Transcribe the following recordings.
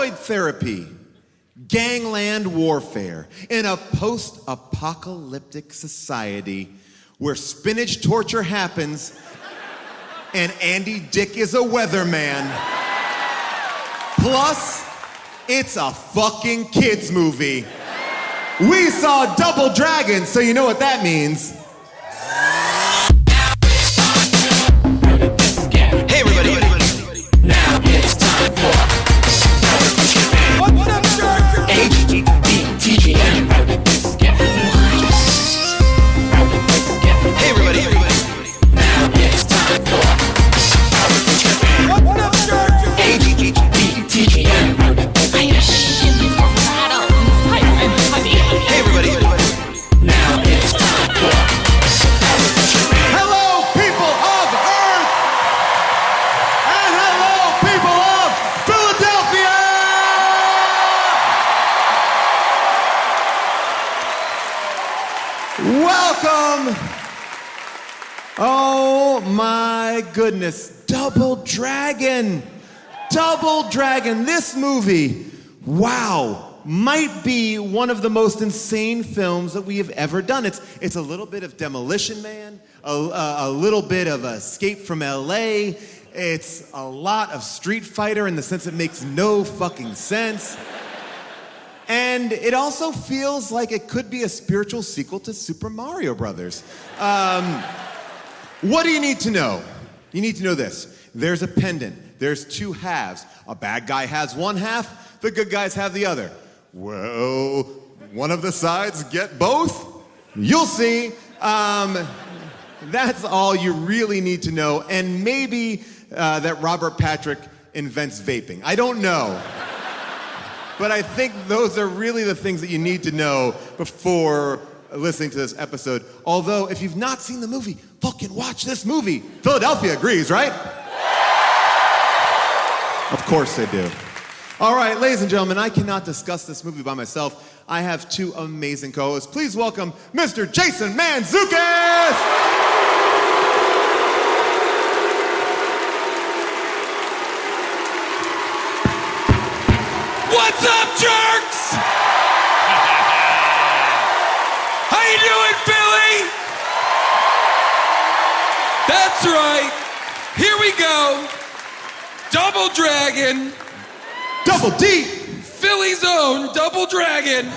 Steroid therapy, gangland warfare, in a post-apocalyptic society where spinach torture happens and Andy Dick is a weatherman. Plus, it's a fucking kids movie. We saw Double Dragon, so you know what that means. Hey everybody. Now it's time for What's up, sir? HDTGM. Hey everybody. Now it's time for What's up, sir? HDTGM. Hey everybody. Now it's time for Hello, people of Earth! And hello, people of Philadelphia! Welcome! Oh my goodness, Double Dragon! Double Dragon, this movie, wow, might be one of the most insane films that we have ever done. It's a little bit of Demolition Man, a little bit of Escape from LA. It's a lot of Street Fighter in the sense it makes no fucking sense. And it also feels like it could be a spiritual sequel to Super Mario Brothers. What do you need to know? You need to know this. There's a pendant. There's two halves. A bad guy has one half, the good guys have the other. Well, one of the sides get both? You'll see. That's all you really need to know. And maybe that Robert Patrick invents vaping. I don't know. But I think those are really the things that you need to know before listening to this episode. Although, if you've not seen the movie, fucking watch this movie. Philadelphia agrees, right? Of course they do. All right, ladies and gentlemen, I cannot discuss this movie by myself. I have two amazing co-hosts. Please welcome Mr. Jason Mantzoukas! What's up, jerks? How you doing, Philly? That's right. Here we go. Double Dragon. Double D! Philly's own Double Dragon.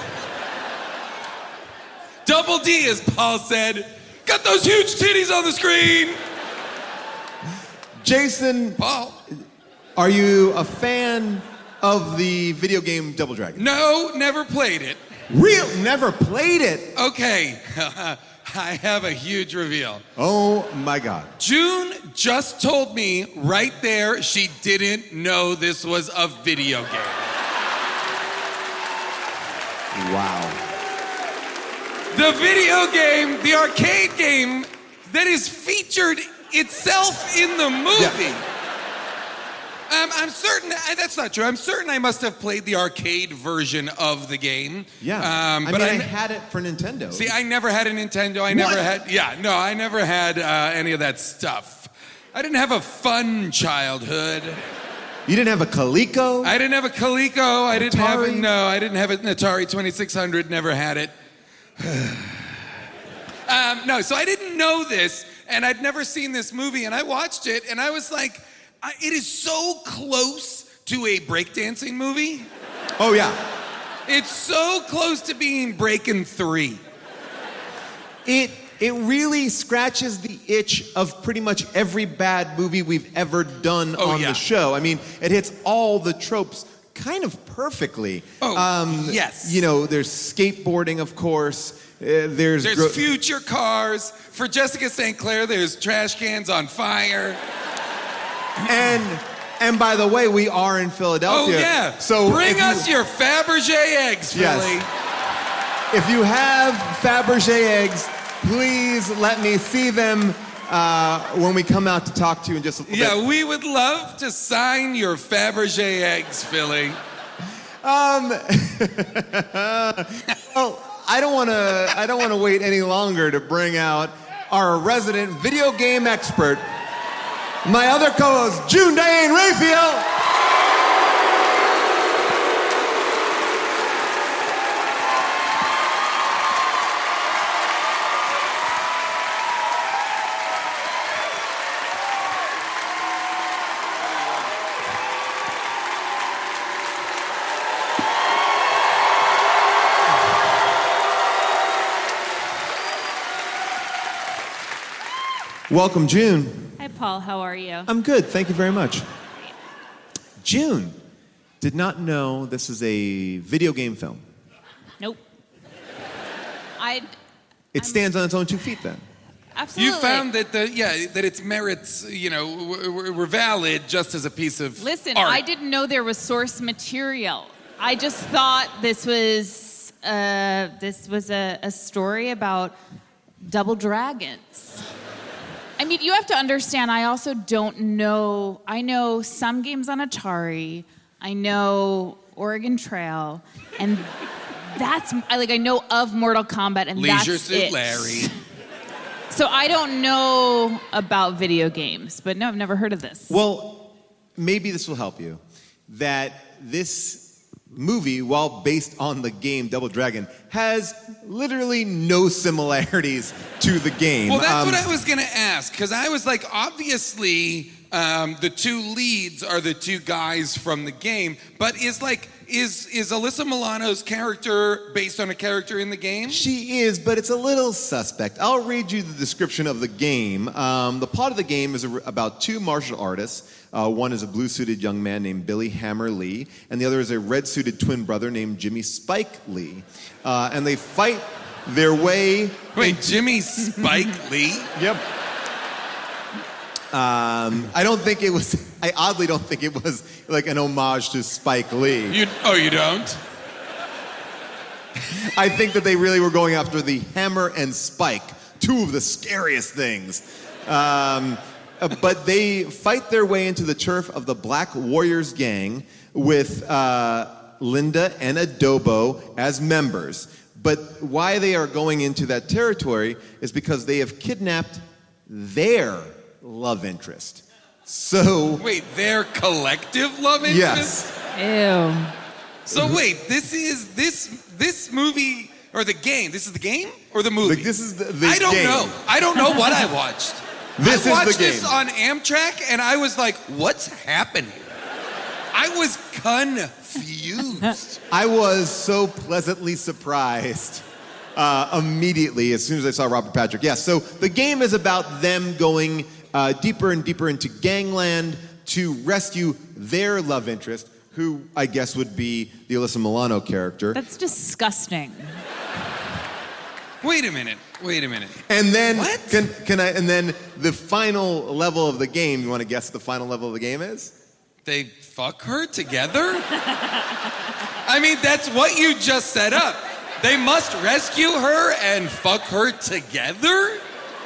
Double D, as Paul said. Got those huge titties on the screen. Jason, Paul. are you a fan of the video game Double Dragon? No, never played it. Real? Never played it? Okay, I have a huge reveal. Oh my God. June just told me right there she didn't know this was a video game. Wow. The video game, the arcade game that is featured itself in the movie. Yeah. I'm certain, that's not true. I'm certain I must have played the arcade version of the game. Yeah. But I had it for Nintendo. See, I never had a Nintendo. I never had any of that stuff. I didn't have a fun childhood. You didn't have a Coleco? I didn't have a Coleco. I didn't have Atari? I didn't have an Atari 2600. Never had it. No, so I didn't know this, and I'd never seen this movie, and I watched it, and I was like, it is so close to a breakdancing movie. Oh yeah. It's so close to being Breakin' 3. It really scratches the itch of pretty much every bad movie we've ever done on the show. I mean, it hits all the tropes kind of perfectly. Yes. You know, there's skateboarding, of course. There's future cars. For Jessica St. Clair, there's trash cans on fire. And by the way, we are in Philadelphia. Oh yeah. So bring us your Fabergé eggs, Philly. Yes. If you have Fabergé eggs, please let me see them when we come out to talk to you in just a little bit. Yeah, we would love to sign your Fabergé eggs, Philly. Well, I don't want to wait any longer to bring out our resident video game expert, my other co-host, June Diane Raphael. Welcome, June. Hi, Paul. How are you? I'm good. Thank you very much. June did not know this is a video game film. Nope. It stands on its own 2 feet then. Absolutely. You found that that its merits, were valid just as a piece of Listen, art. I didn't know there was source material. I just thought this was a story about double dragons. I mean, you have to understand, I also don't know. I know some games on Atari. I know Oregon Trail. And I know of Mortal Kombat, and Leisure that's Suit it. Larry. So I don't know about video games, but no, I've never heard of this. Well, maybe this will help you. That this movie, while based on the game Double Dragon, has literally no similarities to the game. Well, that's what I was going to ask, because I was like, obviously, the 2 leads are the 2 guys from the game, but is Alyssa Milano's character based on a character in the game? She is, but it's a little suspect. I'll read you the description of the game. The plot of the game is about 2 martial artists. One is a blue-suited young man named Billy Hammer Lee, and the other is a red-suited twin brother named Jimmy Spike Lee. And they fight their way... Wait, Jimmy Spike Lee? Yep. I oddly don't think it was like an homage to Spike Lee. You don't? I think that they really were going after the hammer and spike, 2 of the scariest things. But they fight their way into the turf of the Black Warriors gang with Linda and Adobo as members. But why they are going into that territory is because they have kidnapped their love interest. So... Wait, their collective love interest? Yes. Ew. So wait, this movie, or the game, this is the game or the movie? This is the I don't game. know. I don't know what I watched. This I watched is the game. this on Amtrak, and I was like, what's happening? I was confused. I was so pleasantly surprised immediately as soon as I saw Robert Patrick. Yeah, so the game is about them going deeper and deeper into gangland to rescue their love interest, who I guess would be the Alyssa Milano character. That's disgusting. Wait a minute. And then What? can I? And then the final level of the game. You want to guess what the final level of the game is? They fuck her together? I mean, that's what you just set up. They must rescue her and fuck her together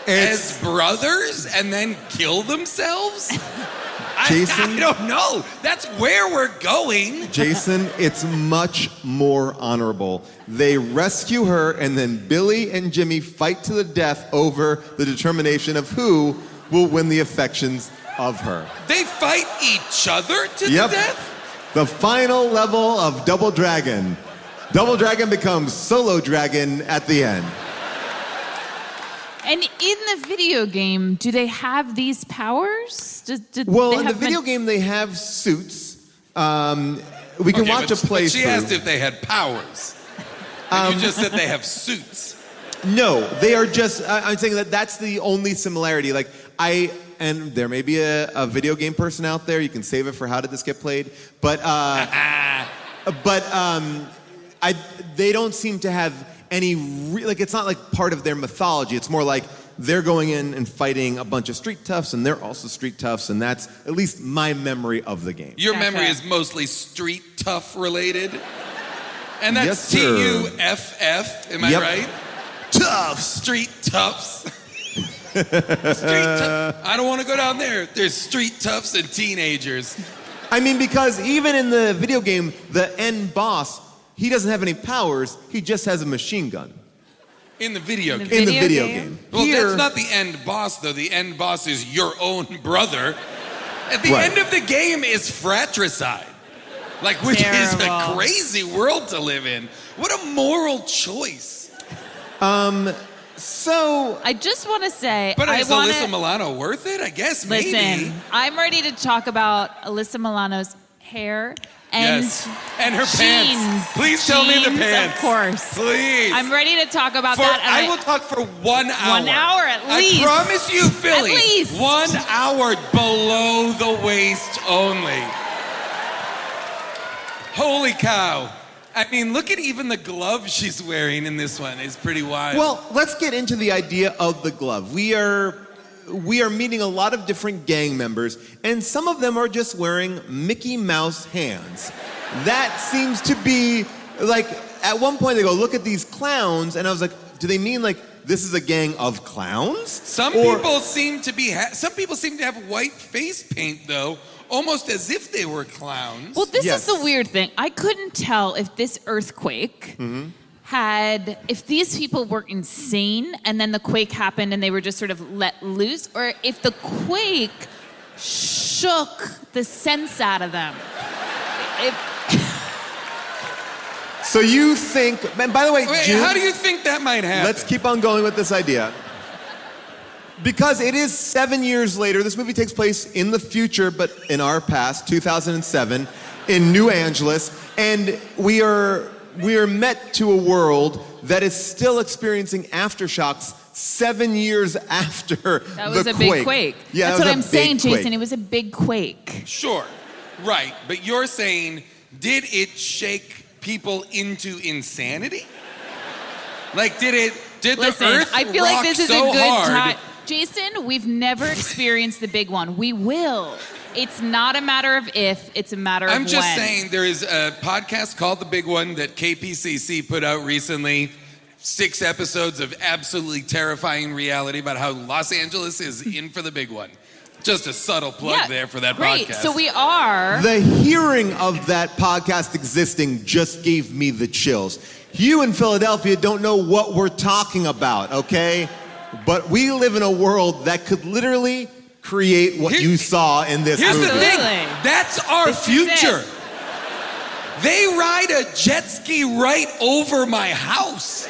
as brothers and then kill themselves? Jason? I don't know. That's where we're going. Jason, it's much more honorable. They rescue her, and then Billy and Jimmy fight to the death over the determination of who will win the affections of her. They fight each other to the death? The final level of Double Dragon. Double Dragon becomes Solo Dragon at the end. And in the video game, do they have these powers? Well, in the video game, they have suits. We can watch a But playthrough. she asked if they had powers. And you just said they have suits. No, they are just. I'm saying that that's the only similarity. And there may be a video game person out there. You can save it for how did this get played, but they don't seem to have any. It's not like part of their mythology. It's more like they're going in and fighting a bunch of street toughs, and they're also street toughs, and that's at least my memory of the game. Your Gotcha. memory is mostly street tough related. And that's Yes, sir. TUFF, am I Yep. right? Tough. Street toughs. I don't want to go down there. There's street toughs and teenagers. I mean, because even in the video game, the end boss, he doesn't have any powers. He just has a machine gun. In the video game. In the Video video game? game. Well, Here- that's not the end boss, though. The end boss is your own brother. At the Right. end of the game is fratricide. Which is a Terrible. crazy world to live in. What a moral choice. So, I just want to say, But I is want Alyssa to Milano worth it? I guess maybe. listen. I'm ready to talk about Alyssa Milano's hair and Yes. And her jeans. pants. Please tell me the Jeans, pants. Of course. Please. I'm ready to talk about For, that. And I will talk for 1 hour. 1 hour at least. I promise you, Philly. At least. 1 hour below the waist only. Holy cow. I mean, look at even the glove she's wearing in this one. It's pretty wild. Well, let's get into the idea of the glove. We are meeting a lot of different gang members, and some of them are just wearing Mickey Mouse hands. That seems to be, like, at one point they go, look at these clowns, and I was like, do they mean, like, this is a gang of clowns? Some people seem to have white face paint, though, almost as if they were clowns. Well, this Yes. is the weird thing. I couldn't tell if this earthquake if these people were insane and then the quake happened and they were just sort of let loose, or if the quake shook the sense out of them. So you think, and by the way, Wait, June, how do you think that might happen? let's keep on going with this idea. Because it is 7 years later, this movie takes place in the future, but in our past, 2007, in Los Angeles, and we are met to a world that is still experiencing aftershocks 7 years after That was the a quake. big quake. Yeah, That's that what was I'm a big saying, Jason. quake. It was a big quake. Sure, right. But you're saying, did it shake people into insanity? Like, did Listen, the earth I feel like rock this is so a good hard? time. Jason, we've never experienced the big one. We will. It's not a matter of if, it's a matter of when. I'm just saying there is a podcast called The Big One that KPCC put out recently. 6 episodes of absolutely terrifying reality about how Los Angeles is in for the big one. Just a subtle plug there for that great. podcast. So we are. The hearing of that podcast existing just gave me the chills. You in Philadelphia don't know what we're talking about, okay? But we live in a world that could literally create what Here- you saw in this Here's movie. the thing. Absolutely. That's our This is it. future. They ride a jet ski right over my house.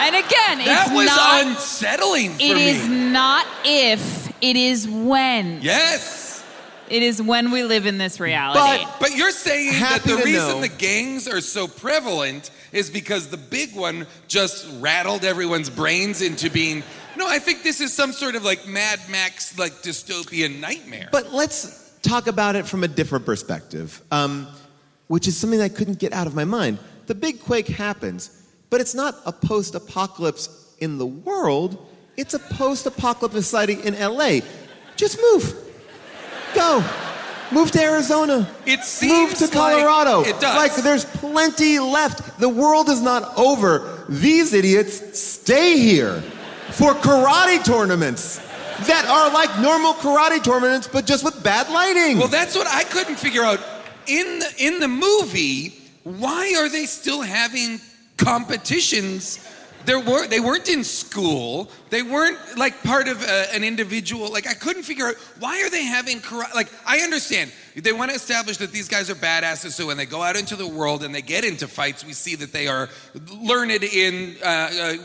And again, That it's was not. unsettling for It me. is not if, it is when. Yes. It is when we live in this reality. But you're saying that Happy the to reason know. the gangs are so prevalent is because the big one just rattled everyone's brains into being. No, I think this is some sort of like Mad Max, like dystopian nightmare. But let's talk about it from a different perspective, which is something I couldn't get out of my mind. The big quake happens, but it's not a post-apocalypse in the world. It's a post-apocalyptic society in LA. Just move. Go. Move to Arizona. It Move seems to Colorado. like it does. Like there's plenty left. The world is not over. These idiots stay here for karate tournaments that are like normal karate tournaments, but just with bad lighting. Well, that's what I couldn't figure out. In the movie, why are they still having competitions? They weren't in school. They weren't like part of an individual. Like I couldn't figure out why are they having karate. Like I understand they want to establish that these guys are badasses. So when they go out into the world and they get into fights, we see that they are learned in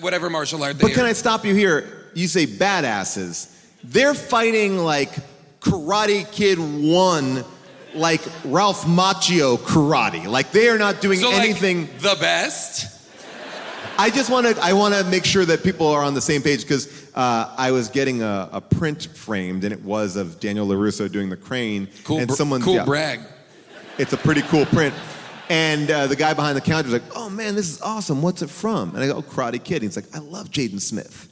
whatever martial art. But can I stop you here? You say badasses. They're fighting like Karate Kid 1, like Ralph Macchio karate. Like they are not doing so, anything. like, the best. I want to make sure that people are on the same page because I was getting a print framed and it was of Daniel LaRusso doing the crane. Cool, and someone, cool brag. It's a pretty cool print. And the guy behind the counter was like, "Oh man, this is awesome. What's it from?" And I go, "Oh, Karate Kid." And he's like, "I love Jaden Smith."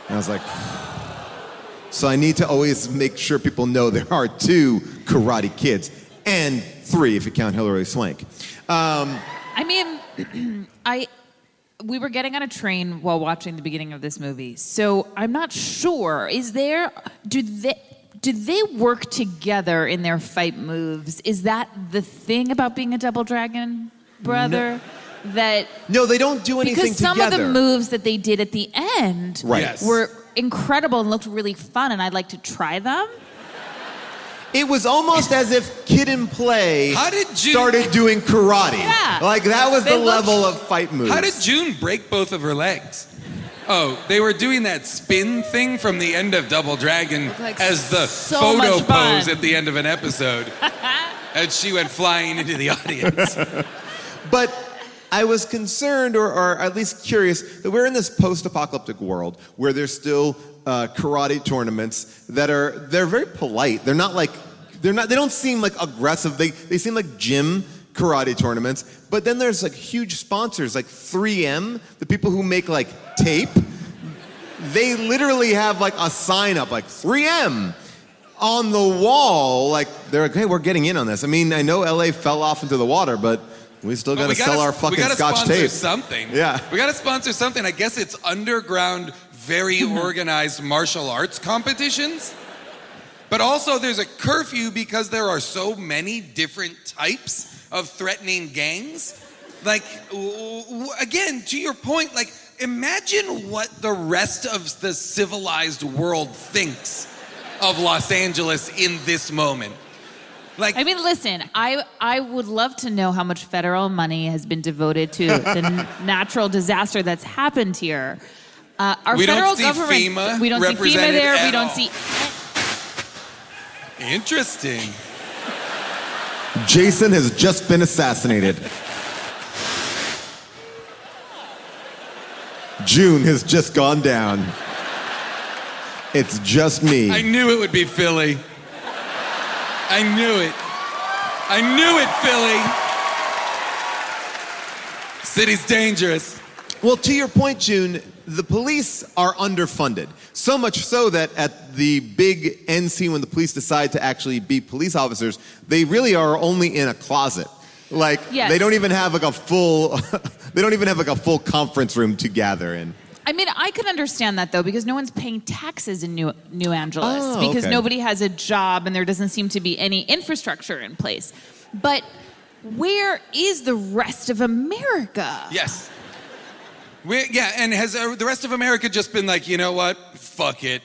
And I was like, so I need to always make sure people know there are 2 Karate Kids and 3 if you count Hilary Swank. I mean, we were getting on a train while watching the beginning of this movie, so I'm not sure. Do they work together in their fight moves? Is that the thing about being a Double Dragon brother? No, they don't do anything Because some together. of the moves that they did at the end Right. Yes. were incredible and looked really fun, and I'd like to try them. It was almost as if Kid and Play How did June- started doing karate. Yeah. Like that was They the looked- level of fight moves. How did June break both of her legs? Oh, they were doing that spin thing from the end of Double Dragon Looked like as the so photo much fun. pose at the end of an episode. And she went flying into the audience. But I was concerned, or at least curious, that we're in this post-apocalyptic world where there's still karate tournaments they're very polite. They're not like, they don't seem like aggressive. They seem like gym karate tournaments. But then there's like huge sponsors like 3M, the people who make like tape. They literally have like a sign up like 3M on the wall. Like they're like, hey, we're getting in on this. I mean, I know LA fell off into the water, but we still got to sell our fucking Scotch tape. Something. Yeah. We got to sponsor something. I guess it's underground, very organized martial arts competitions. But also there's a curfew because there are so many different types of threatening gangs. Like, again, to your point, like, imagine what the rest of the civilized world thinks of Los Angeles in this moment. Like, I mean, listen, I would love to know how much federal money has been devoted to the natural disaster that's happened here. Our we federal don't see government, FEMA we don't see FEMA represented there. at We don't all. see. Interesting. Jason has just been assassinated. June has just gone down. It's just me. I knew it would be Philly. I knew it. I knew it, Philly. City's dangerous. Well, to your point, June, the police are underfunded. So much so that at the big end scene when the police decide to actually be police officers, they really are only in a closet. Like, Yes. they don't even have like a full, they don't even have like a full conference room to gather in. I mean, I can understand that though, because no one's paying taxes in New Angeles Oh, because okay. nobody has a job and there doesn't seem to be any infrastructure in place. But where is the rest of America? Yes. And has the rest of America just been like, you know what? Fuck it.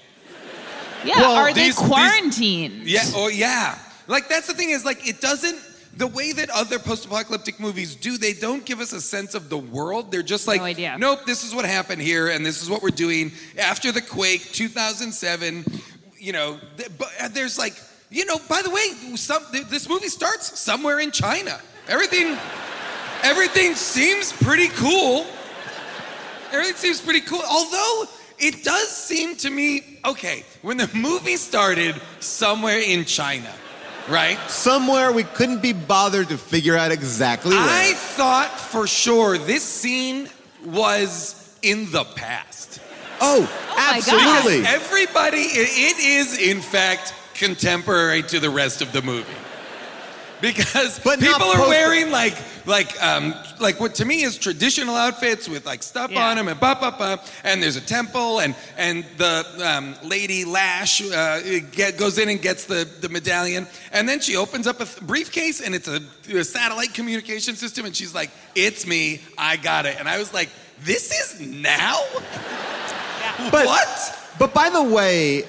Yeah, Well, are they these- quarantined? Yeah, oh yeah. Like, that's the thing is, like, it doesn't, the way that other post-apocalyptic movies do, they don't give us a sense of the world. They're just like, No idea. nope, this is what happened here, and this is what we're doing. After the quake, 2007, you know, but there's like, you know, by the way, this movie starts somewhere in China. Everything seems pretty cool. Everything seems pretty cool, although it does seem to me, okay, when the movie started somewhere in China, right? Somewhere we couldn't be bothered to figure out exactly where. I thought for sure this scene was in the past. Oh, my God. absolutely. Everybody, it is in fact contemporary to the rest of the movie. Because But not people are post- wearing like what to me is traditional outfits with like stuff Yeah. on them and and there's a temple and the lady Lash goes in and gets the medallion, and then she opens up a briefcase and it's a satellite communication system, and she's like, "It's me, I got it." And I was like, "This is now? But- What?" But by the way,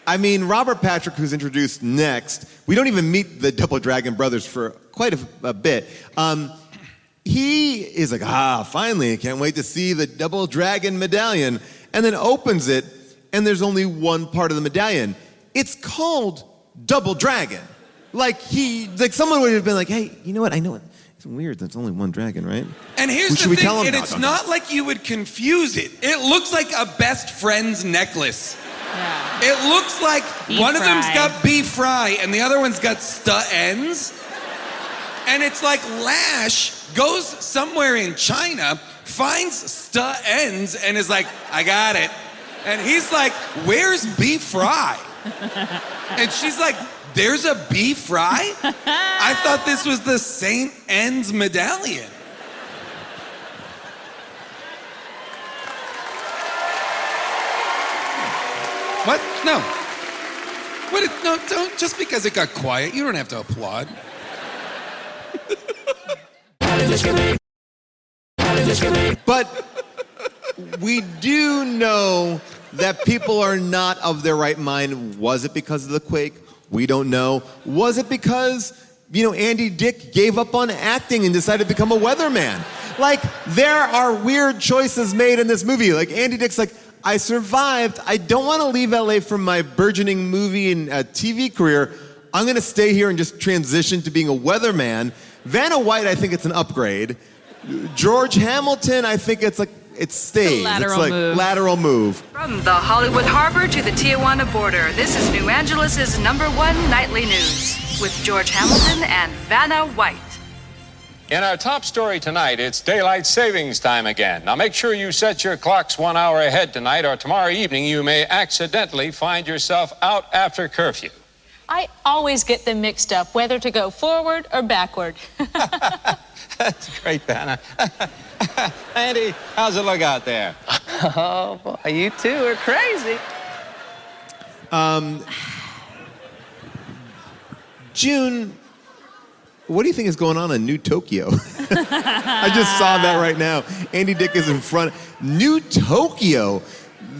I mean, Robert Patrick, who's introduced next, we don't even meet the Double Dragon brothers for quite a bit. He is like, finally, I can't wait to see the Double Dragon medallion. And then opens it, and there's only one part of the medallion. It's called Double Dragon. Like someone would have been like, hey, you know what? I know it. It's weird. That's only one dragon, right? And here's Should the we tell thing, him? and No, it's don't. not like you would confuse it. It looks like a best friend's necklace. Yeah. It looks like Beef one of them's fry. got beef fry and the other one's got ends. And it's like Lash goes somewhere in China, finds ends, and is like, I got it. And he's like, where's beef fry? And she's like, there's a beef fry? I thought this was the Saint Ends medallion. What? No. No, don't. Just because it got quiet, you don't have to applaud. But we do know that people are not of their right mind. Was it because of the quake? We don't know. Was it because, Andy Dick gave up on acting and decided to become a weatherman? Like, there are weird choices made in this movie. Like, Andy Dick's like, I survived. I don't want to leave LA for my burgeoning movie and TV career. I'm going to stay here and just transition to being a weatherman. Vanna White, I think it's an upgrade. George Hamilton, I think it's staged. Lateral move. From the Hollywood Harbor to the Tijuana border, this is New Angeles' #1 nightly news with George Hamilton and Vanna White. In our top story tonight, it's daylight savings time again. Now make sure you set your clocks 1 hour ahead tonight, or tomorrow evening you may accidentally find yourself out after curfew. I always get them mixed up, whether to go forward or backward. That's great, Vanna. Andy, how's it look out there? Oh, boy, you two are crazy. June, what do you think is going on in New Tokyo? I just saw that right now. Andy Dick is in front. New Tokyo?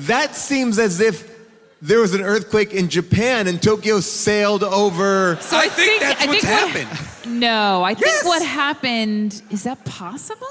That seems as if there was an earthquake in Japan and Tokyo sailed over. So I think that's what's happened. No, I think what happened, is that possible?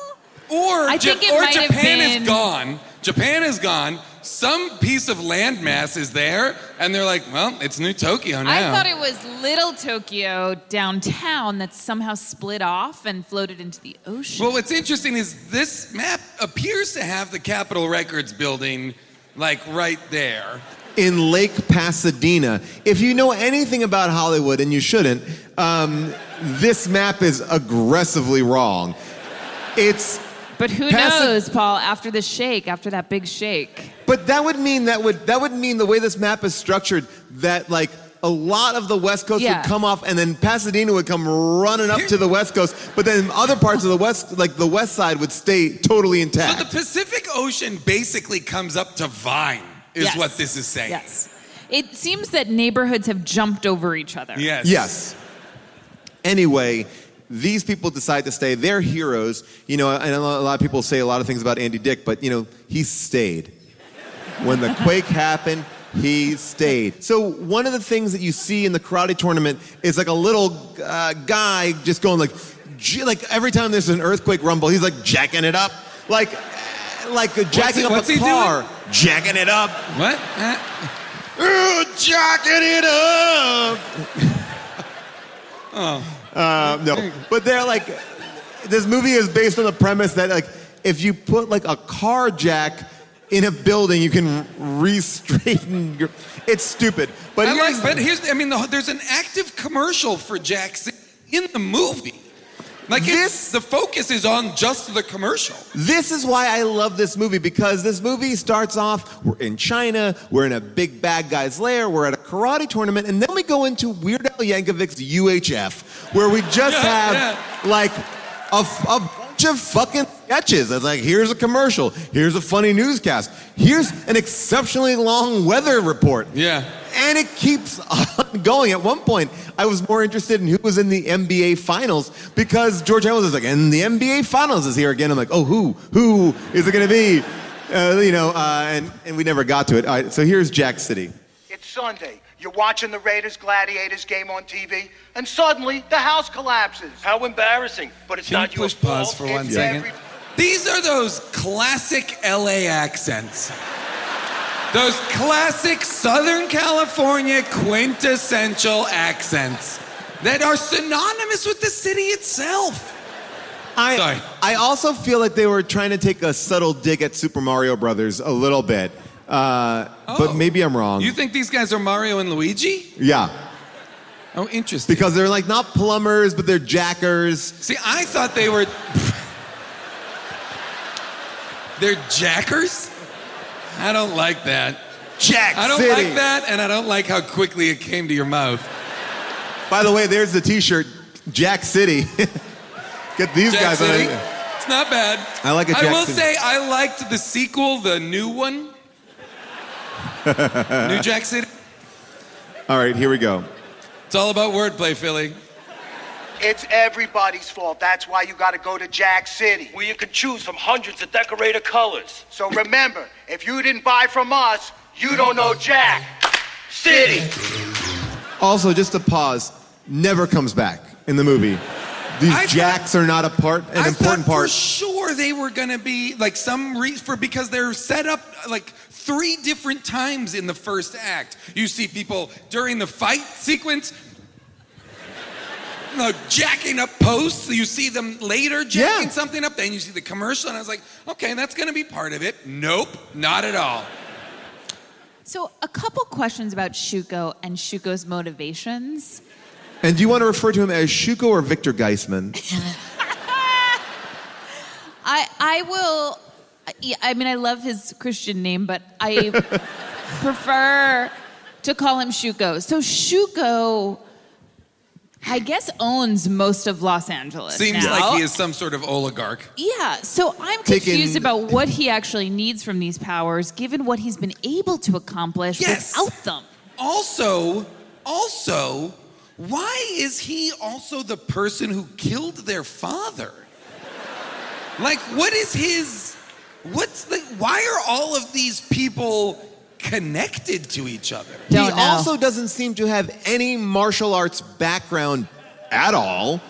Or Japan is gone. Japan is gone. Some piece of landmass is there, and they're like, well, it's New Tokyo now. I thought it was Little Tokyo downtown that somehow split off and floated into the ocean. Well, what's interesting is this map appears to have the Capitol Records building, like, right there. In Lake Pasadena. If you know anything about Hollywood, and you shouldn't, this map is aggressively wrong. But who knows, Paul, after that big shake. But that would mean the way this map is structured, that like a lot of the West Coast would come off, and then Pasadena would come running up to the West Coast, but then other parts of the West, like the West Side, would stay totally intact. So the Pacific Ocean basically comes up to Vine, is what this is saying. Yes. It seems that neighborhoods have jumped over each other. Yes. Anyway, these people decide to stay. They're heroes. You know, and a lot of people say a lot of things about Andy Dick, but, you know, he stayed. When the quake happened, he stayed. So one of the things that you see in the karate tournament is like a little guy just going like every time there's an earthquake rumble, he's like jacking it up. Like jacking up a car. Doing? Jacking it up. What? Jacking it up. No, but they're like, this movie is based on the premise that like, if you put like a car jack in a building, you can re-straighten your. It's stupid. But there's an active commercial for Jackson in the movie. Like the focus is on just the commercial. This is why I love this movie, because this movie starts off, we're in China, we're in a big bad guy's lair, we're at a karate tournament, and then we go into Weird Al Yankovic's UHF, where we just have like a bunch of fucking sketches. It's like, here's a commercial, here's a funny newscast, here's an exceptionally long weather report. Yeah. And it keeps on going. At one point, I was more interested in who was in the NBA Finals, because George Hamilton was like, and the NBA Finals is here again. I'm like, oh, who is it going to be? And we never got to it. All right, so here's Jack City. It's Sunday. You're watching the Raiders-Gladiators game on TV, and suddenly the house collapses. How embarrassing. But it's not your fault. Can you push pause for 1 second? These are those classic LA accents. Those classic Southern California quintessential accents that are synonymous with the city itself. I also feel like they were trying to take a subtle dig at Super Mario Brothers a little bit. But maybe I'm wrong. You think these guys are Mario and Luigi? Yeah. Oh, interesting. Because they're like not plumbers, but they're jackers. See, I thought they were... They're jackers? I don't like that. I don't like that, and I don't like how quickly it came to your mouth. By the way, there's the T-shirt, Jack City. Get these Jack guys on City. it. It's not bad. I like it. I will say I liked the sequel, the new one. New Jack City. All right, here we go. It's all about wordplay, Philly. It's everybody's fault. That's why you got to go to Jack City, where you can choose from hundreds of decorator colors. So remember, if you didn't buy from us, you don't know Jack City. Also, just to pause, never comes back in the movie. These jacks are not an important part. For sure they were going to be like because they're set up like 3 different times in the first act. You see people during the fight sequence. jacking up posts. You see them later jacking Yeah. something up. Then you see the commercial, and I was like, okay, that's going to be part of it. Nope, not at all. So, a couple questions about Shuko and Shuko's motivations. And do you want to refer to him as Shuko or Victor Geisman? I will. I mean, I love his Christian name, but I prefer to call him Shuko. So Shuko, I guess, owns most of Los Angeles. Seems now. like he is some sort of oligarch. Yeah, so I'm confused about what he actually needs from these powers, given what he's been able to accomplish without them. Also, why is he also the person who killed their father? Like, why are all of these people connected to each other? He also doesn't seem to have any martial arts background at all.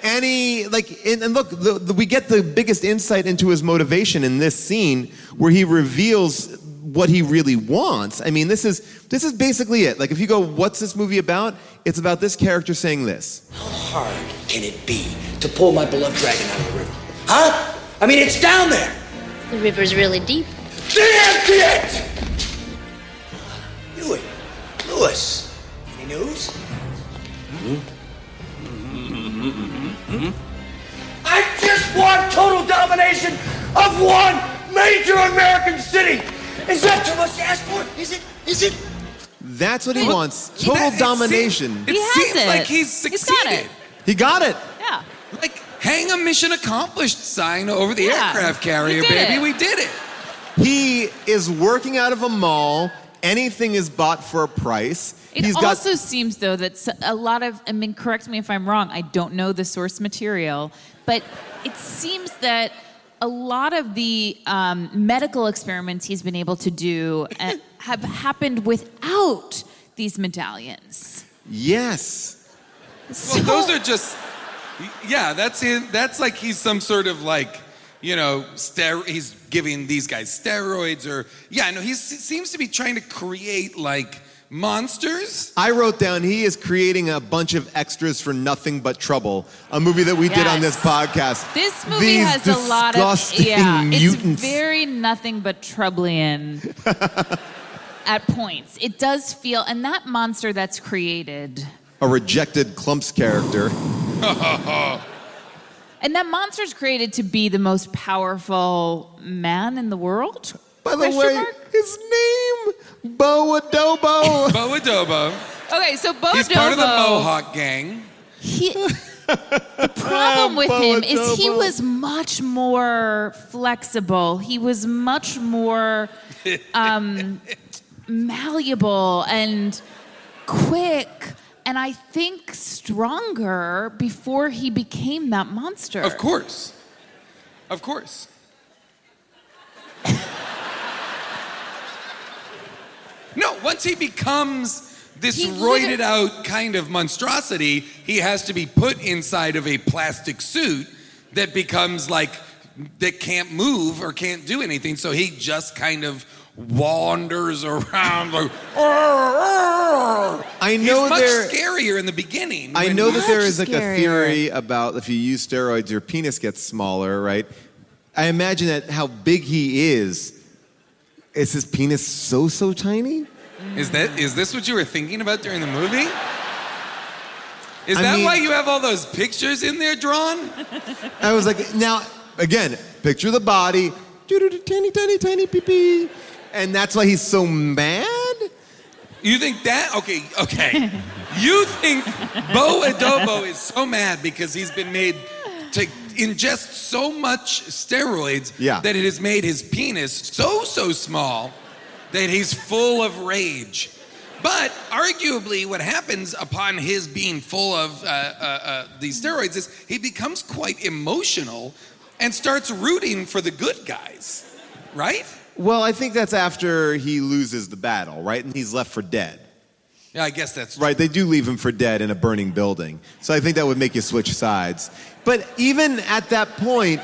And look, we get the biggest insight into his motivation in this scene where he reveals what he really wants. I mean, this is basically it. Like, if you go, what's this movie about? It's about this character saying this. How hard can it be to pull my beloved dragon out of the river? Huh? I mean, it's down there. The river's really deep. Empty it! Lewis, any news? I just want total domination of one major American city. Is that too much to ask for? Is it? That's what he wants. Total domination. It seems like he's succeeded. He got it. Yeah. Like, hang a mission accomplished sign over the aircraft carrier, baby. We did it. He is working out of a mall. Anything is bought for a price. It also seems, though, that a lot of, I mean, correct me if I'm wrong, I don't know the source material, but it seems that a lot of the medical experiments he's been able to do have happened without these medallions. Yes. Well, those are just, yeah, that's it. That's like he's some sort of like, you know, he's giving these guys steroids or, yeah, no, he seems to be trying to create like monsters. I wrote down he is creating a bunch of extras for Nothing But Trouble, a movie that we did on this podcast. This movie These has a lot of, mutants. it's very Nothing But Troublian at points. It does feel, and that monster that's created. A rejected Clumps character. And that monster's created to be the most powerful man in the world? By the way, his name, Bo Adobo. Bo Adobo. Okay, so Bo He's Adobo, part of the Mohawk gang. The problem with him is he was much more flexible. He was much more malleable and quick. And I think stronger before he became that monster. Of course. Of course. No, once he becomes this roided out kind of monstrosity, he has to be put inside of a plastic suit that becomes like, that can't move or can't do anything. So he just kind of wanders around like, I know he's much scarier in the beginning. I know that there is like a theory about if you use steroids, your penis gets smaller, right? I imagine that how big he is his penis so tiny? Is this what you were thinking about during the movie? Is that why you have all those pictures in there drawn? I was like, now, again, picture the body, tiny pee-pee. And that's why he's so mad? You think that? Okay. You think Bo Adobo is so mad because he's been made to ingest so much steroids that it has made his penis so small that he's full of rage. But arguably what happens upon his being full of these steroids is he becomes quite emotional and starts rooting for the good guys, right? Well, I think that's after he loses the battle, right? And he's left for dead. Yeah, I guess that's true. Right, they do leave him for dead in a burning building. So I think that would make you switch sides. But even at that point,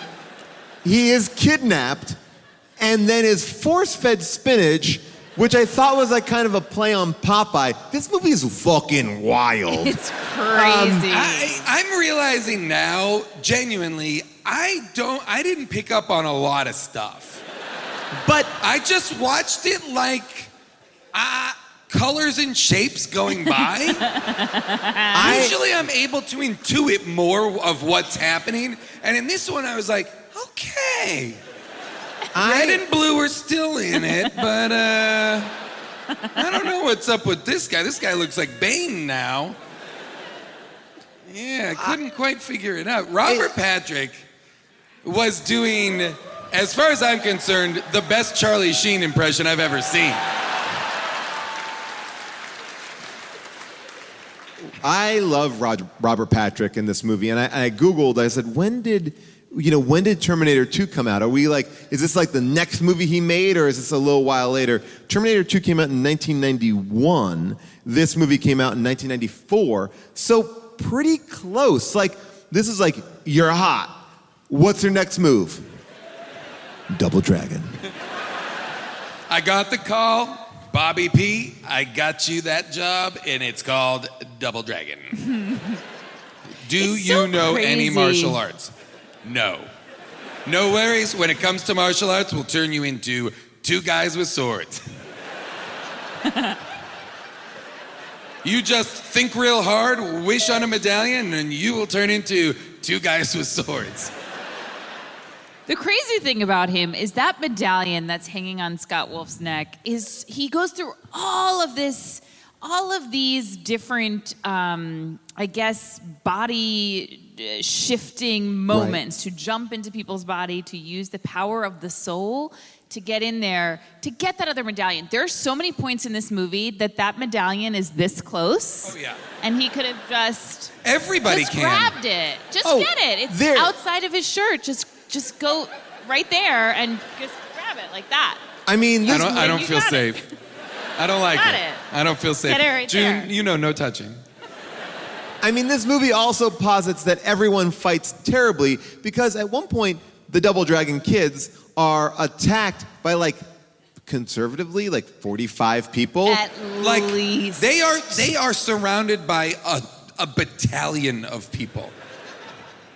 he is kidnapped and then is force-fed spinach which I thought was like kind of a play on Popeye. This movie is fucking wild. It's crazy. I'm realizing now, genuinely, I didn't pick up on a lot of stuff. But I just watched it like colors and shapes going by. Usually I'm able to intuit more of what's happening. And in this one, I was like, okay. Red and blue are still in it, but I don't know what's up with this guy. This guy looks like Bane now. Yeah, I couldn't quite figure it out. Robert Patrick was doing, as far as I'm concerned, the best Charlie Sheen impression I've ever seen. I love Robert Patrick in this movie, and I Googled, I said, when did Terminator 2 come out? Are we like, is this like the next movie he made, or is this a little while later? Terminator 2 came out in 1991. This movie came out in 1994. So pretty close. Like, this is like, you're hot. What's your next move? Double Dragon. I got the call. Bobby P, I got you that job, and it's called Double Dragon. Do you know any martial arts? No. No worries. When it comes to martial arts, we'll turn you into two guys with swords. You just think real hard, wish on a medallion, and you will turn into two guys with swords. The crazy thing about him is that medallion that's hanging on Scott Wolf's neck is he goes through all of these different, I guess, body shifting moments to jump into people's body, to use the power of the soul to get in there, to get that other medallion. There are so many points in this movie that medallion is this close. Oh, yeah. And he could have just... Everybody just can. grabbed it. Just get it. It's outside of his shirt. Just go right there and just grab it like that. I mean, I don't feel safe. I don't like it. I don't feel safe. Get it right June, there. you know, no touching. I mean, this movie also posits that everyone fights terribly because at one point, the Double Dragon kids are attacked by, like, conservatively, like 45 people. At least. They are surrounded by a battalion of people.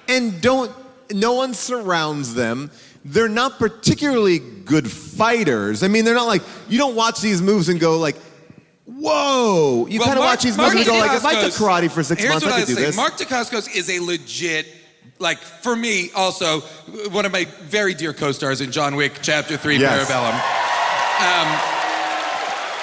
And no one surrounds them. They're not particularly good fighters. I mean, they're not like, you don't watch these moves and go like, whoa. You kind of watch these moves and go like, if I took karate for 6 months, I could do this. Mark Dacascos is a legit, like, for me, also, one of my very dear co-stars in John Wick Chapter 3, Yes. Parabellum.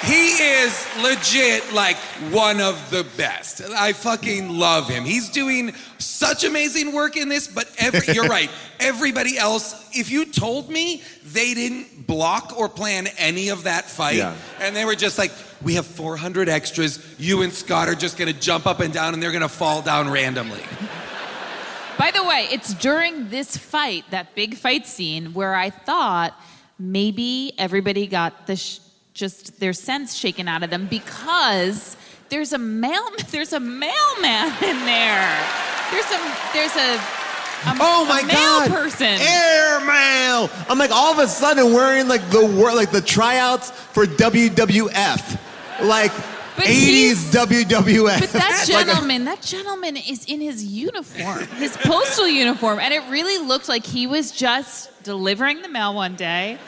He is legit, like, one of the best. I fucking love him. He's doing such amazing work in this, but you're right. Everybody else, if you told me they didn't block or plan any of that fight, and they were just like, we have 400 extras, you and Scott are just gonna jump up and down and they're gonna fall down randomly. By the way, it's during this fight, that big fight scene, where I thought maybe everybody got just their sense shaken out of them because there's a mailman in there. There's a oh my mail God! person. Airmail! I'm like all of a sudden wearing like the tryouts for WWF, like But 80s WWF. But that gentleman is in his uniform, his postal uniform, and it really looked like he was just delivering the mail one day.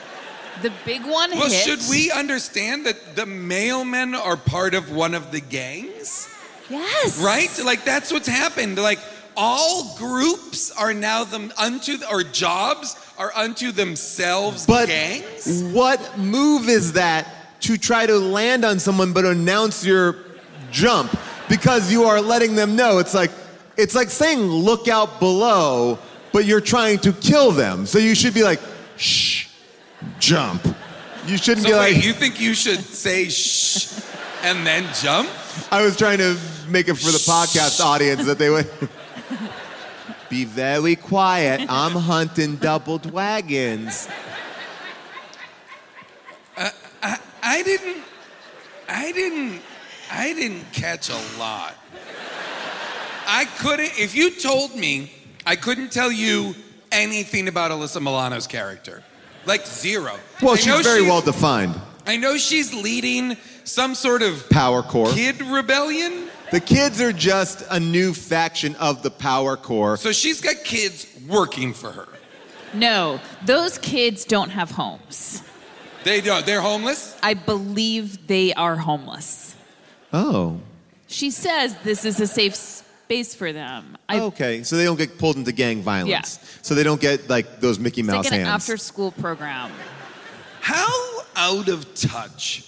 The big one Well, hit. should we understand that the mailmen are part of one of the gangs? Yes. Right? Like, that's what's happened. Like, all groups are now jobs are unto themselves gangs? What move is that to try to land on someone but announce your jump? Because you are letting them know. It's like saying look out below, but you're trying to kill them. So you should be like, shh, jump. You shouldn't be like... you think you should say shh and then jump? I was trying to make it for the podcast audience that they would... Be very quiet. I'm hunting double dragons. I didn't catch a lot. If you told me, I couldn't tell you anything about Alyssa Milano's character. Like, zero. Well, she's very well defined. I know she's leading some sort of Power Corps. kid rebellion. The kids are just a new faction of the Power Corps. So she's got kids working for her. No, those kids don't have homes. They don't. They're homeless? I believe they are homeless. Oh. She says this is a safe space for them. Okay, so they don't get pulled into gang violence. Yeah. So they don't get like those Mickey Mouse It's like an hands. after-school program. How out of touch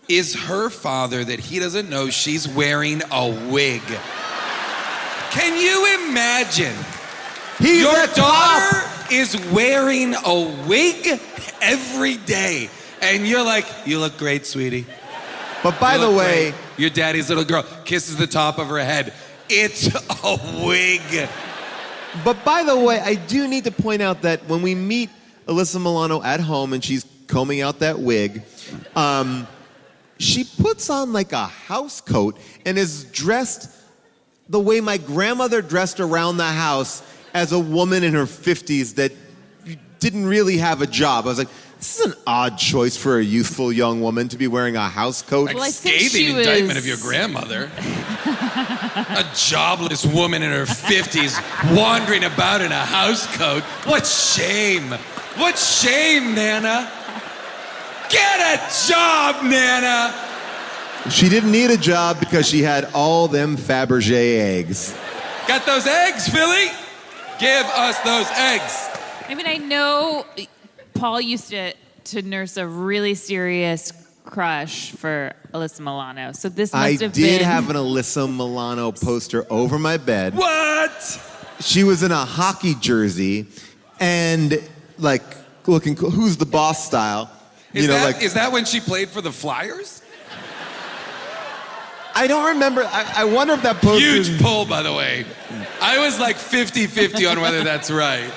is her father that he doesn't know she's wearing a wig? Can you imagine? He's Your a daughter cop! is wearing a wig every day. And you're like, you look great, sweetie. But by You the look way, great. Your daddy's little girl kisses the top of her head. It's a wig. I do need to point out that when we meet Alyssa Milano at home and she's combing out that wig, she puts on like a house coat and is dressed the way my grandmother dressed around the house as a woman in her 50s that didn't really have a job. I was like, this is an odd choice for a youthful young woman to be wearing a house coat. Like Well, I think scathing she was- indictment of your grandmother. A jobless woman in her 50s wandering about in a house coat. What shame. What shame, Nana. Get a job, Nana. She didn't need a job because she had all them Fabergé eggs. Got those eggs, Philly? Give us those eggs. I mean, I know Paul used to nurse a really serious crush for Alyssa Milano. So this I must have did been... have an Alyssa Milano poster over my bed. What? She was in a hockey jersey and like looking cool. Who's the boss style? Is that when she played for the Flyers? I don't remember. I wonder if that poster... Huge pull, by the way. I was like 50-50 on whether that's right.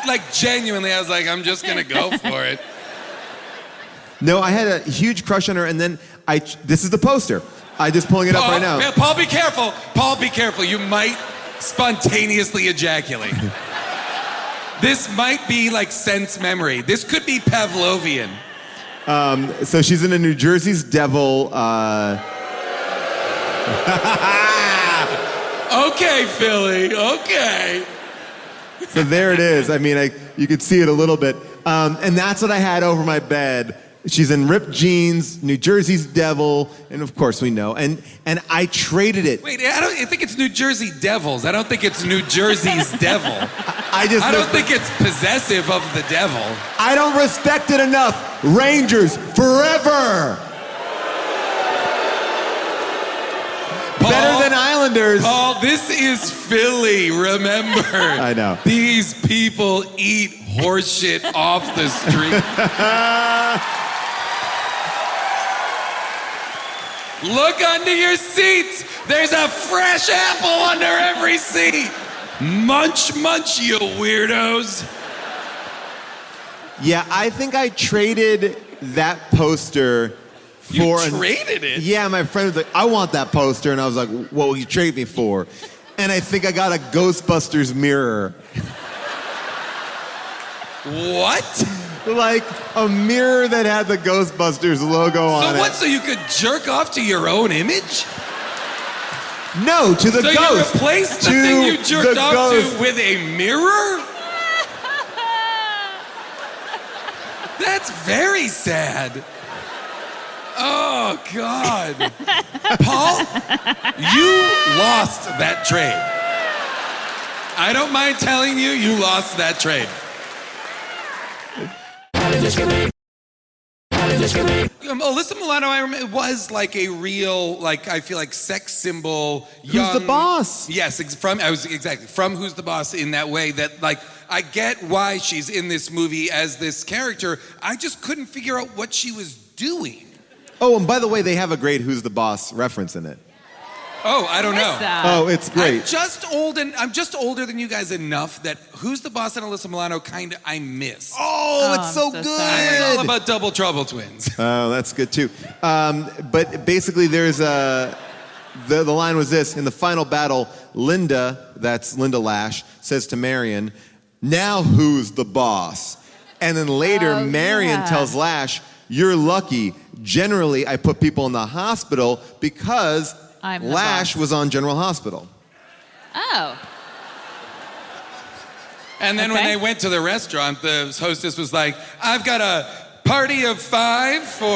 Like, genuinely, I was like, I'm just going to go for it. No, I had a huge crush on her, and then this is the poster. I'm just pulling it up right now. Paul, be careful. Paul, be careful. You might spontaneously ejaculate. This might be like sense memory. This could be Pavlovian. So she's in a New Jersey's Devil. Okay, Philly. Okay. So there it is. I mean, you could see it a little bit. And that's what I had over my bed. She's in ripped jeans, New Jersey's Devil, and of course we know. And I traded it. Wait, I think it's New Jersey Devils. I don't think it's New Jersey's Devil. I don't think it's possessive of the devil. I don't respect it enough. Rangers forever. Paul, better than Islanders. Paul, this is Philly, remember. I know. These people eat horse shit off the street. Look under your seats. There's a fresh apple under every seat. Munch, munch, you weirdos. Yeah, I think I traded that poster for... You traded it? Yeah, my friend was like, I want that poster. And I was like, what will you trade me for? And I think I got a Ghostbusters mirror. What? Like a mirror that had the Ghostbusters logo on it. So what, so you could jerk off to your own image? No, to the so ghost. So you replaced the thing you jerked off to with a mirror? That's very sad. Oh, God. Paul, you lost that trade. I don't mind telling you, you lost that trade. Alyssa Milano, I remember, was like a real, like, I feel like sex symbol. Who's the Boss? Yes, from Who's the Boss in that way that, like, I get why she's in this movie as this character. I just couldn't figure out what she was doing. Oh, and by the way, they have a great Who's the Boss reference in it. Oh, I don't know. Oh, it's great. I'm just older than you guys enough that Who's the Boss and Alyssa Milano kind of I miss. Oh, it's so good. It's all about Double Trouble twins. Oh, that's good too. But basically, there's the line was this: in the final battle, Linda, that's Linda Lash, says to Marion, "Now who's the boss?" And then later, Oh, Marion yeah. tells Lash, "You're lucky. Generally, I put people in the hospital because I'm the Lash boss." was on General Hospital." Oh. And then when Okay. they went to the restaurant, the hostess was like, "I've got a party of 5 for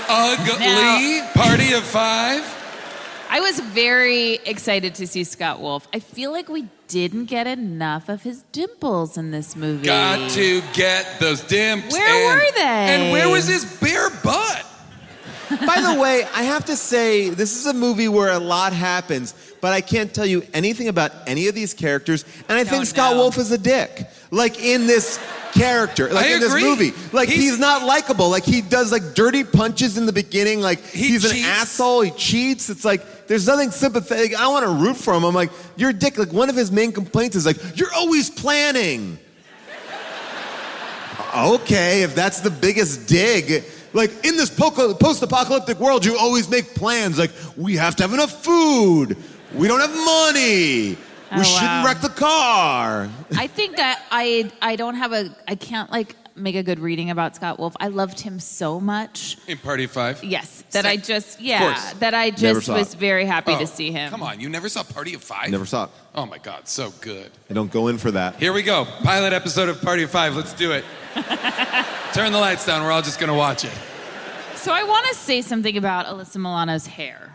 ugly Now- party of 5." I was very excited to see Scott Wolf. I feel like we didn't get enough of his dimples in this movie. Got to get those dimps. Where were they? And where was his bare butt? By the way, I have to say, this is a movie where a lot happens, but I can't tell you anything about any of these characters, and I think Don't Scott know. Wolf is a dick. Like, in this character, like I in this agree. movie. Like, He's- he's not likable. Like, he does, like, dirty punches in the beginning. Like, He he's an cheats. asshole. He cheats. It's like, there's nothing sympathetic. I want to root for him. I'm like, you're a dick. Like, one of his main complaints is, like, you're always planning. Okay, if that's the biggest dig. Like, in this post-apocalyptic world, you always make plans. Like, we have to have enough food. We don't have money. Oh, We shouldn't wow. wreck the car. I think that I don't have I can't like make a good reading about Scott Wolf. I loved him so much. In Party of 5? Yes, that I just course. that I Never just saw was it. very happy Oh, to see him. Come on, you never saw Party of 5? Never saw it. Oh my God, so good. I don't go in for that. Here we go. Pilot episode of Party of 5. Let's do it. Turn the lights down. We're all just gonna watch it. So I want to say something about Alyssa Milano's hair.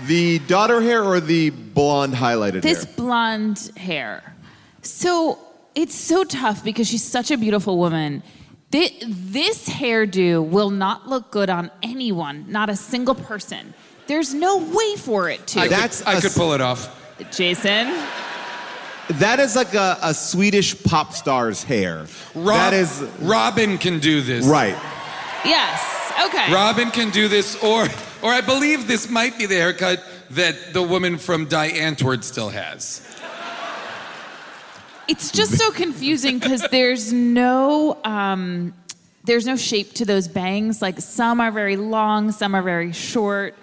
The daughter hair or the blonde highlighted This hair? blonde hair. So it's so tough because she's such a beautiful woman. This hairdo will not look good on anyone, not a single person. There's no way for it to. I could pull it off. Jason? That is like a Swedish pop star's hair. That is Robin can do this. right. Yes. Okay. Robin can do this, or I believe this might be the haircut that the woman from Die Antwoord still has. It's just so confusing because there's no shape to those bangs. Like some are very long, some are very short.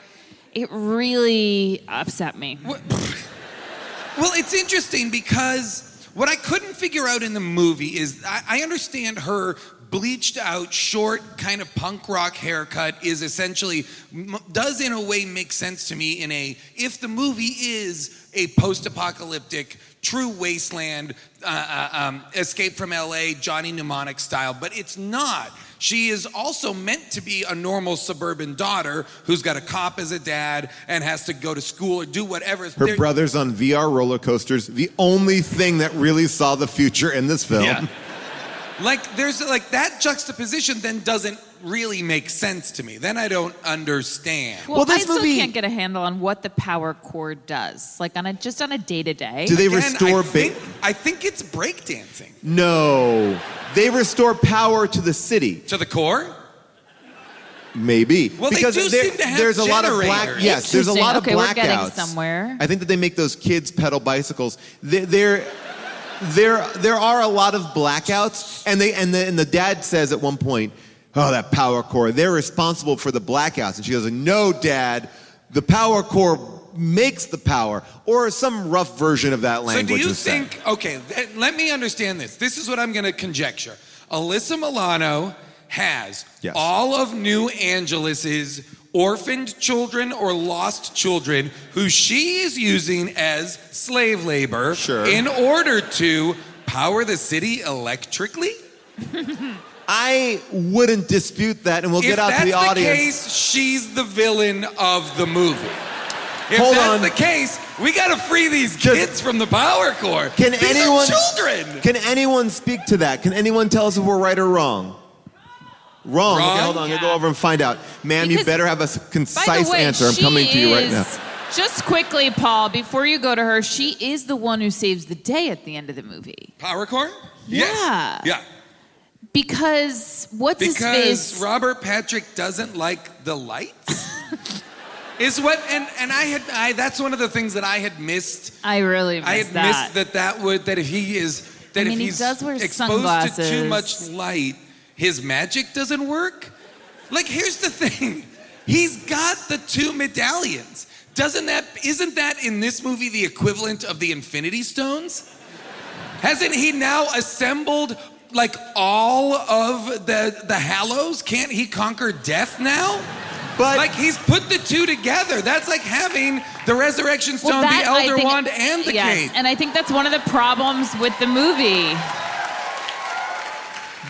It really upset me. Well, it's interesting because what I couldn't figure out in the movie is I understand her bleached out, short, kind of punk rock haircut is essentially, does in a way make sense to me if the movie is a post-apocalyptic, true wasteland, Escape from LA, Johnny Mnemonic style, but it's not. She is also meant to be a normal suburban daughter who's got a cop as a dad and has to go to school or do whatever. Her brother's on VR roller coasters. The only thing that really saw the future in this film. Yeah. Like, there's like that juxtaposition then doesn't really make sense to me. Then I don't understand. Well, this I still movie- can't get a handle on what the power cord does. Like on a day-to-day. Do they Again, restore I think it's breakdancing. No. They restore power to the city. To the core? Maybe. Well, they because do seem to have there's a lot of black. generators. Yes, there's a lot of Okay, we're getting blackouts. somewhere. I think that they make those kids pedal bicycles. There are a lot of blackouts, and the dad says at one point, "Oh, that power core. They're responsible for the blackouts." And she goes, "No, Dad. The power core makes the power," or some rough version of that language. So do you was said. think, okay, let me understand this. This is what I'm going to conjecture. Alyssa Milano has Yes. all of New Angeles's orphaned children or lost children who she is using as slave labor Sure. in order to power the city electrically? I wouldn't dispute that, and we'll get out to the If that's the audience. case, she's the villain of the movie. If Hold that's on. the case, we got to free these kids from the power core. Can These anyone are children? Can anyone speak to that? Can anyone tell us if we're right or wrong? Wrong. Okay, Wrong? hold on. I'm gonna go over and find out. Ma'am, you Because- better have a By concise the way, answer. I'm she coming to you right now. is- Just quickly, Paul, before you go to her, she is the one who saves the day at the end of the movie. Power core? Yeah. Yes. Yeah. Because what's his Because face? Robert Patrick doesn't like the lights. Is what and I that's one of the things that I had missed. I really missed I had that. missed that if he is that I mean, if he he's does wear exposed to too sunglasses. much light, his magic doesn't work. Like, here's the thing. He's got the 2 medallions. Isn't that in this movie the equivalent of the Infinity Stones? Hasn't he now assembled like all of the Hallows? Can't he conquer death now? But like he's put the two together. That's like having the Resurrection Stone, Well, that, the I Elder think- Wand, and the yes, cape. and I think that's one of the problems with the movie.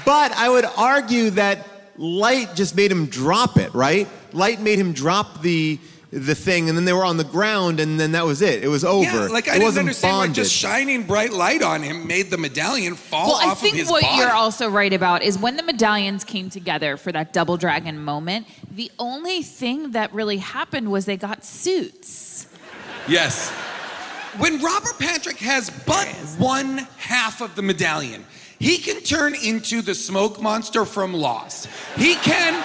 But I would argue that light just made him drop it, right? Light made him drop the thing, and then they were on the ground, and then that was it. It was over. Yeah, like I it didn't wasn't understand why bonded. just shining bright light on him made the medallion fall Well, off I of think his what body. you're also right about is when the medallions came together for that double dragon moment, the only thing that really happened was they got suits. Yes. When Robert Patrick has but one half of the medallion, he can turn into the smoke monster from Lost. He can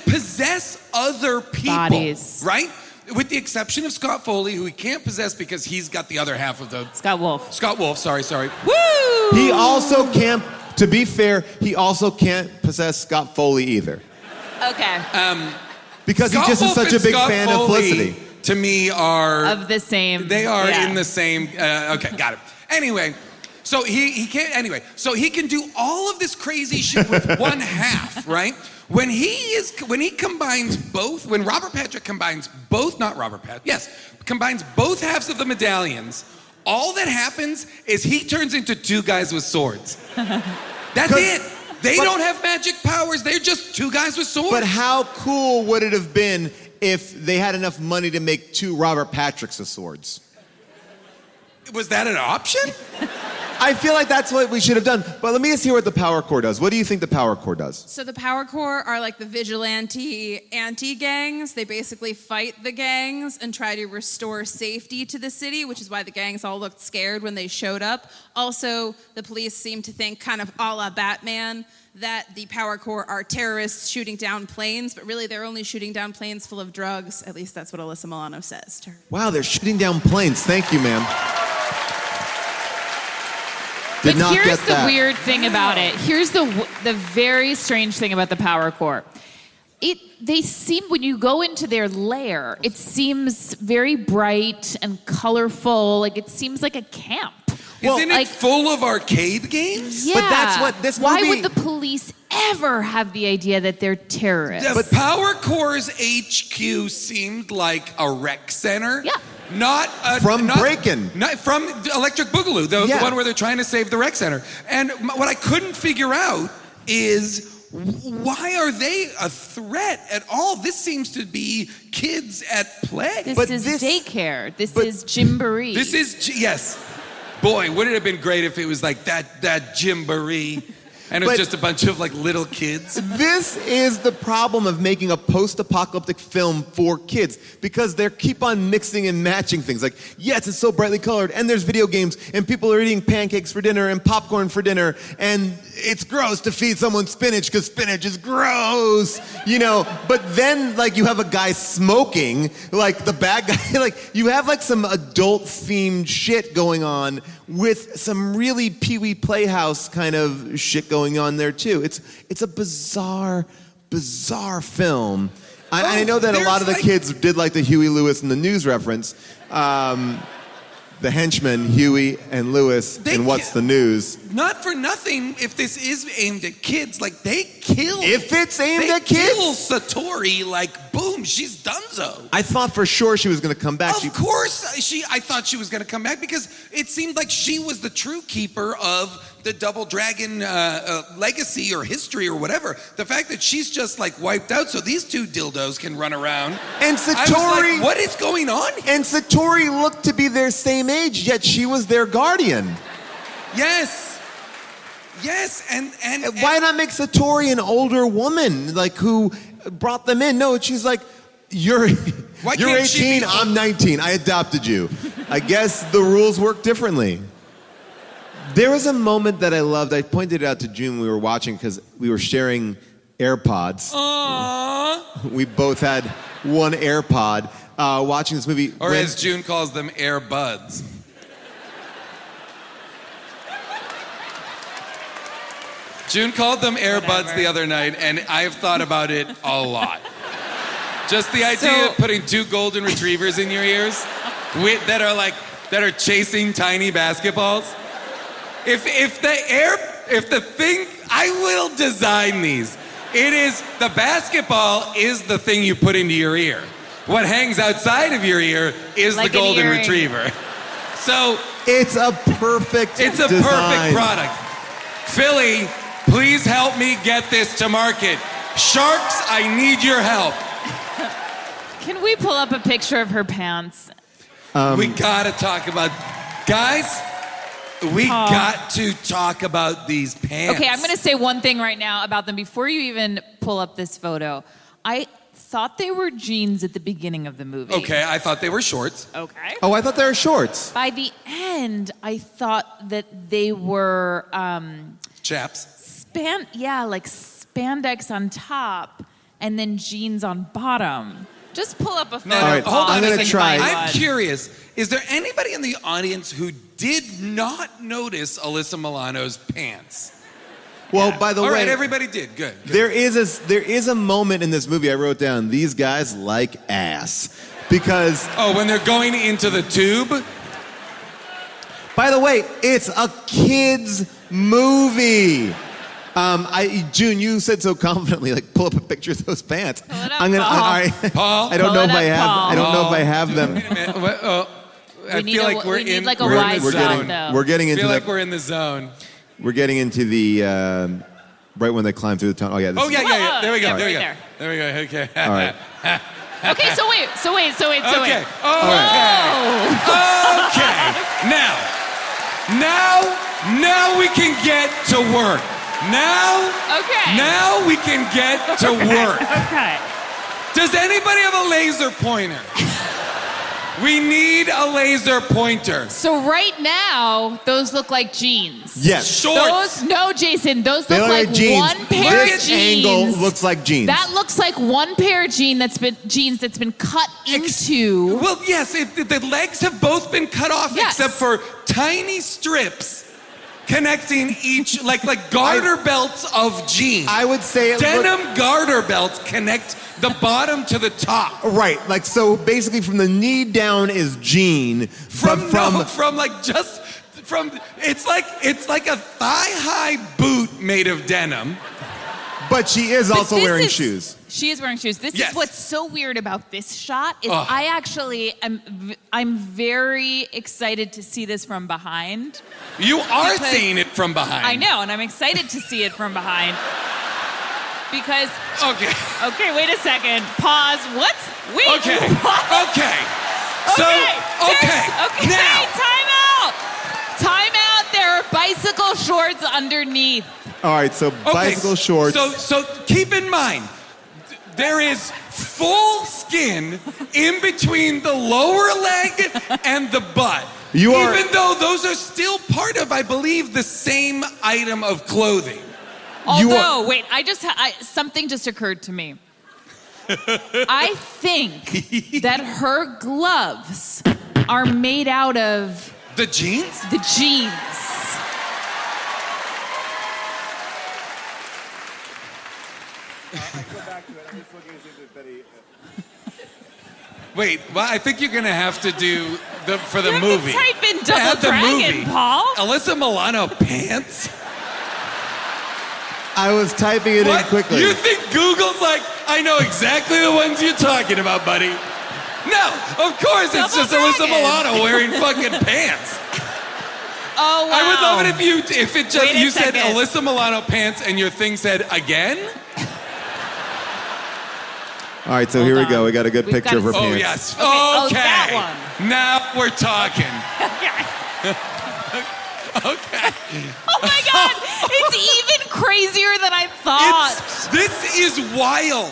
possess other people, Bodies. right? With the exception of Scott Foley, who he can't possess because he's got the other half of the... Scott Wolf. Scott Wolf, sorry. Woo! He also can't, to be fair, he also can't possess Scott Foley either. Okay. Because Scott he just is Wolf such a and big Scott fan of Foley, Felicity. to me, are... Of the same. They are yeah. in the same... okay, got it. Anyway, so he can't... Anyway, so he can do all of this crazy shit with one half, right? When he combines both, when Robert Patrick combines both, not Robert Patrick, yes, combines both halves of the medallions, all that happens is he turns into two guys with swords. That's it. They don't have magic powers. They're just two guys with swords. But how cool would it have been if they had enough money to make two Robert Patricks with swords? Was that an option? I feel like that's what we should have done. But let me just hear what the Power Core does. What do you think the Power Core does? So the Power Core are like the vigilante anti-gangs. They basically fight the gangs and try to restore safety to the city, which is why the gangs all looked scared when they showed up. Also, the police seem to think, kind of a la Batman, that the Power Core are terrorists shooting down planes, but really they're only shooting down planes full of drugs. At least that's what Alyssa Milano says to her. Wow, they're shooting down planes. Thank you, ma'am. Did But not here's get the that. weird thing about it. Here's the very strange thing about the Power Core. They seem, when you go into their lair, it seems very bright and colorful. Like it seems like a camp. Isn't it full of arcade games? Yeah. But that's what this Why movie- would the police ever have the idea that they're terrorists? The Power Core's HQ seemed like a rec center. Yeah. Not From Breakin'. Not from Electric Boogaloo, the Yeah. one where they're trying to save the rec center. And what I couldn't figure out is why are they a threat at all? This seems to be kids at play. This is daycare. This is Gymboree. This is yes. Boy, wouldn't it have been great if it was like that Gymboree, and it was But- just a bunch of like little kids. This is the problem of making a post-apocalyptic film for kids, because they keep on mixing and matching things. Like, yes, it's so brightly colored, and there's video games, and people are eating pancakes for dinner and popcorn for dinner, and it's gross to feed someone spinach because spinach is gross, you know. But then, like, you have a guy smoking, like the bad guy. Like, you have like some adult-themed shit going on with some really Pee-wee Playhouse kind of shit going on there too. It's a bizarre film. I know that a lot of the kids did like the Huey Lewis and the News reference. The henchmen, Huey and Lewis, in What's the News. Not for nothing, if this is aimed at kids, like they kill. If it's aimed they at kids? kill Satori, like boom, she's donezo. I thought for sure she was going to come back. Of course, I thought she was going to come back because it seemed like she was the true keeper of the Double Dragon legacy or history or whatever. The fact that she's just like wiped out, so these two dildos can run around. And I was Satori, like, what is going on? And Satori looked to be their same age, yet she was their guardian. Yes, and why not make Satori an older woman, like who brought them in? No, she's like, you're can't she 18, be I'm 19. I adopted you. I guess the rules work differently. There was a moment that I loved. I pointed it out to June when we were watching because we were sharing AirPods. Aww. We both had one AirPod watching this movie. Or as June calls them, Airbuds. June called them Airbuds the other night, and I've thought about it a lot. Just the idea of putting two golden retrievers in your ears that are like that are chasing tiny basketballs? If the thing, I will design these. It is, the basketball is the thing you put into your ear. What hangs outside of your ear is Like the an golden earring. retriever. So It's a perfect perfect product. Philly, please help me get this to market. Sharks, I need your help. Can we pull up a picture of her pants? We gotta talk about, guys, we got to talk about these pants. Okay, I'm going to say one thing right now about them before you even pull up this photo. I thought they were jeans at the beginning of the movie. Okay, I thought they were shorts. Okay. Oh, I thought they were shorts. By the end, I thought that they were Chaps. like spandex on top and then jeans on bottom. Just pull up a photo. No, All right, hold on I'm a gonna second. try. I'm curious, is there anybody in the audience who did not notice Alyssa Milano's pants? Well, by the All way, right, everybody did. Good. there is a moment in this movie I wrote down. These guys like ass because. Oh, when they're going into the tube? By the way, it's a kids movie. June, you said so confidently, like pull up a picture of those pants. Pull it up, I'm gonna. Paul. Paul? I don't Pull know it if I up, have. Paul. I don't know if I have them. Wait a minute. I need feel a- like we're we need in. like a we're in wide the shot, zone. though. We're getting I into feel the. like we're in the zone. We're getting into the right when they climb through the tunnel. Oh yeah. This Oh yeah, yeah, yeah. There we go. Yeah, There we right go. there. There we go. Okay. All right. Okay, so wait. Okay. Whoa. Okay. Now we can get to work. Okay. Now we can get to work. Okay. Does anybody have a laser pointer? We need a laser pointer. So right now, those look like jeans. Yes. Shorts. No, Jason, those They look look like like jeans. one pair This of jeans. angle looks like jeans. That looks like one pair of jeans that's been cut into. Well, yes, the legs have both been cut off Yes. except for tiny strips connecting each, like garter belts of jeans. I would say it Denim garter belts connect the bottom to the top. Right, like so basically from the knee down is jean. It's like a thigh-high boot made of denim. But she is also this wearing is- shoes. She is wearing shoes. This Yes. is what's so weird about this shot is Ugh. I actually I'm very excited to see this from behind. You are Because- seeing it from behind. I know, and I'm excited to see it from behind. Because Okay. wait a second. Pause. Wait. Okay. What? Okay. So, Okay. Now. Time out. Time out. There are bicycle shorts underneath. All right, so bicycle shorts. So keep in mind, there is full skin in between the lower leg and the butt. Even though those are still part of, I believe, the same item of clothing. Although, wait, something just occurred to me. I think that her gloves are made out of the jeans? The jeans. Wait, well, I think you're gonna have to do for the You have movie. to type in To Double add the Dragon, movie. Paul. Alyssa Milano pants. I was typing it in quickly. You think Google's like, I know exactly the ones you're talking about, buddy? No, of course it's just Alyssa Milano wearing fucking pants. Oh wow! I would love it if it just Wait a you said second. Alyssa Milano pants and your thing said again. All right, so here we go. We got a good We've picture of her Oh pants. yes. Okay, oh, Okay. that one. Now we're talking. Okay. Oh my God! It's even crazier than I thought. This is wild.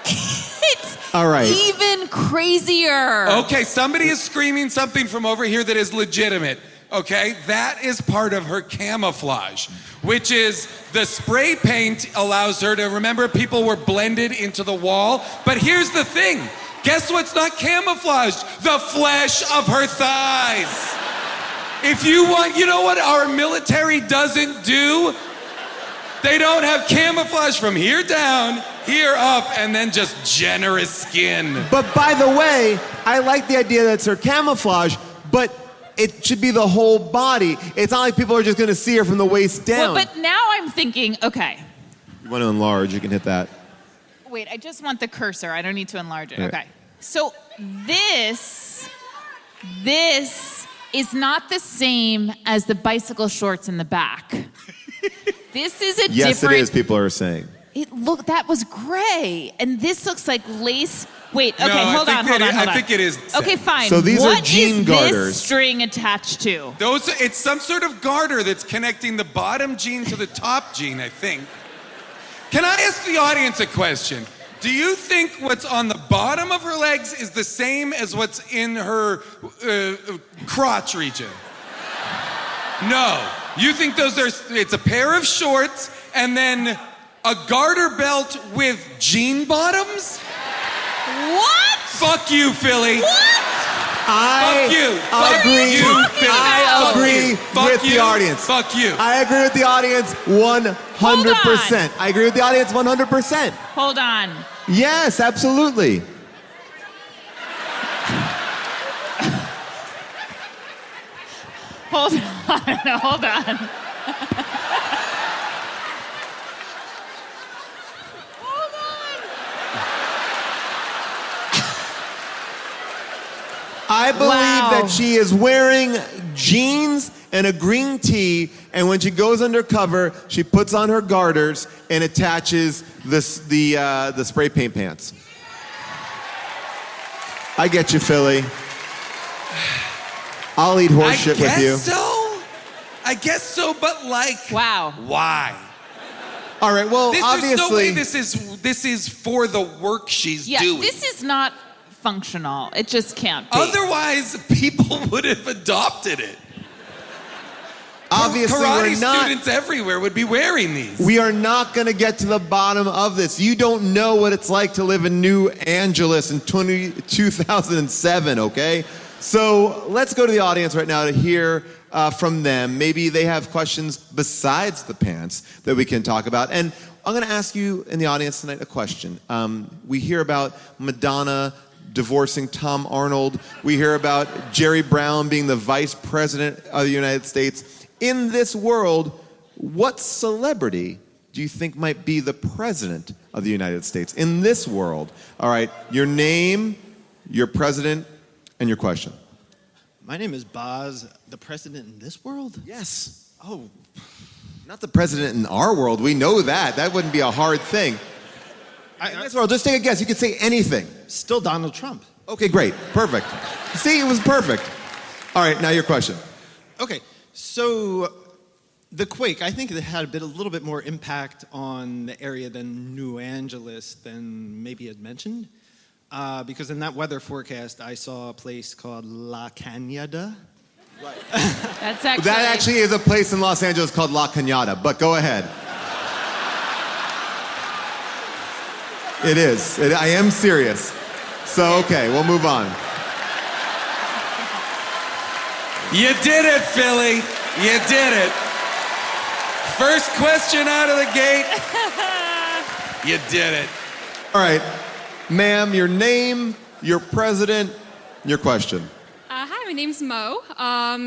It's All right. even crazier. Okay, somebody is screaming something from over here that is legitimate. Okay, that is part of her camouflage, which is the spray paint allows her to remember people were blended into the wall. But here's the thing. Guess what's not camouflaged? The flesh of her thighs. If you want, you know what our military doesn't do? They don't have camouflage from here down, here up, and then just generous skin. But by the way, I like the idea that it's her camouflage but it should be the whole body. It's not like people are just going to see her from the waist down. Well, but now I'm thinking, okay. You want to enlarge, you can hit that. Wait, I just want the cursor. I don't need to enlarge it. Right. Okay. So this is not the same as the bicycle shorts in the back. This is a Yes, different... it is, people are saying. That was gray. And this looks like lace... Wait, okay, No, hold on. I think it is. Okay, fine. So these what are jean is garters. this string attached to? It's some sort of garter that's connecting the bottom jean to the top jean, I think. Can I ask the audience a question? Do you think what's on the bottom of her legs is the same as what's in her crotch region? No. You think it's a pair of shorts and then a garter belt with jean bottoms? What? Fuck you, Philly. What? I agree. I agree with the audience. Fuck you. I agree with the audience 100%. I agree with the audience 100%. Hold on. Yes, absolutely. Hold on. I believe that she is wearing jeans and a green tee, and when she goes undercover, she puts on her garters and attaches the spray paint pants. I get you, Philly. I'll eat horse shit with you. I guess so, but like... Wow. Why? All right, well, obviously... There's no way this is for the work she's doing. This is not functional. It just can't be. Otherwise, people would have adopted it. Obviously, Karate we're not... students everywhere would be wearing these. We are not going to get to the bottom of this. You don't know what it's like to live in New Angeles in 2007, okay? So let's go to the audience right now to hear from them. Maybe they have questions besides the pants that we can talk about. And I'm going to ask you in the audience tonight a question. We hear about Madonna divorcing Tom Arnold. We hear about Jerry Brown being the vice president of the United States. In this world, what celebrity do you think might be the president of the United States? In this world. All right, your name, your president, and your question. My name is Boz. The president in this world? Yes. Oh, not the president in our world. We know that. That wouldn't be a hard thing. In this world, just take a guess. You could say anything. Still Donald Trump. Okay, great. Perfect. See, it was perfect. All right, now your question. Okay, so the quake, I think it had a little bit more impact on the area than New Angeles than maybe it mentioned. Because in that weather forecast, I saw a place called La Cañada. Right. That actually is a place in Los Angeles called La Cañada, but go ahead. It is. I am serious. So, okay, we'll move on. You did it, Philly. You did it. First question out of the gate. You did it. All right. Ma'am, your name, your president, your question. Hi, my name's Mo.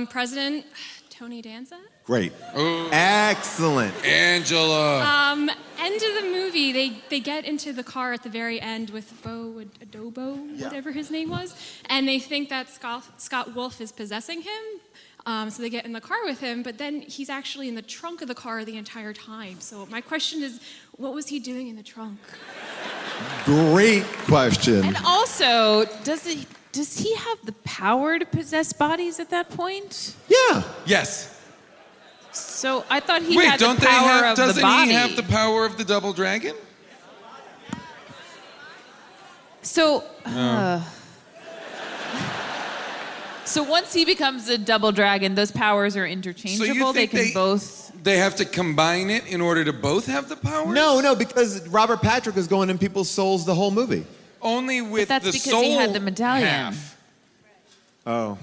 President Tony Danza. Great. Ooh. Excellent. Angela. End of the movie, they get into the car at the very end with Bo Adobo, whatever his name was, and they think that Scott Wolf is possessing him. So they get in the car with him, but then he's actually in the trunk of the car the entire time. So my question is, what was he doing in the trunk? Great question. And also, does he have the power to possess bodies at that point? Yeah. Yes. So I thought he had the power of the body. Doesn't he have the power of the double dragon? So, so once he becomes a double dragon, those powers are interchangeable. They can both. They have to combine it in order to both have the powers? No, because Robert Patrick is going in people's souls the whole movie. Only with that's the because soul he had the medallion. half. Oh.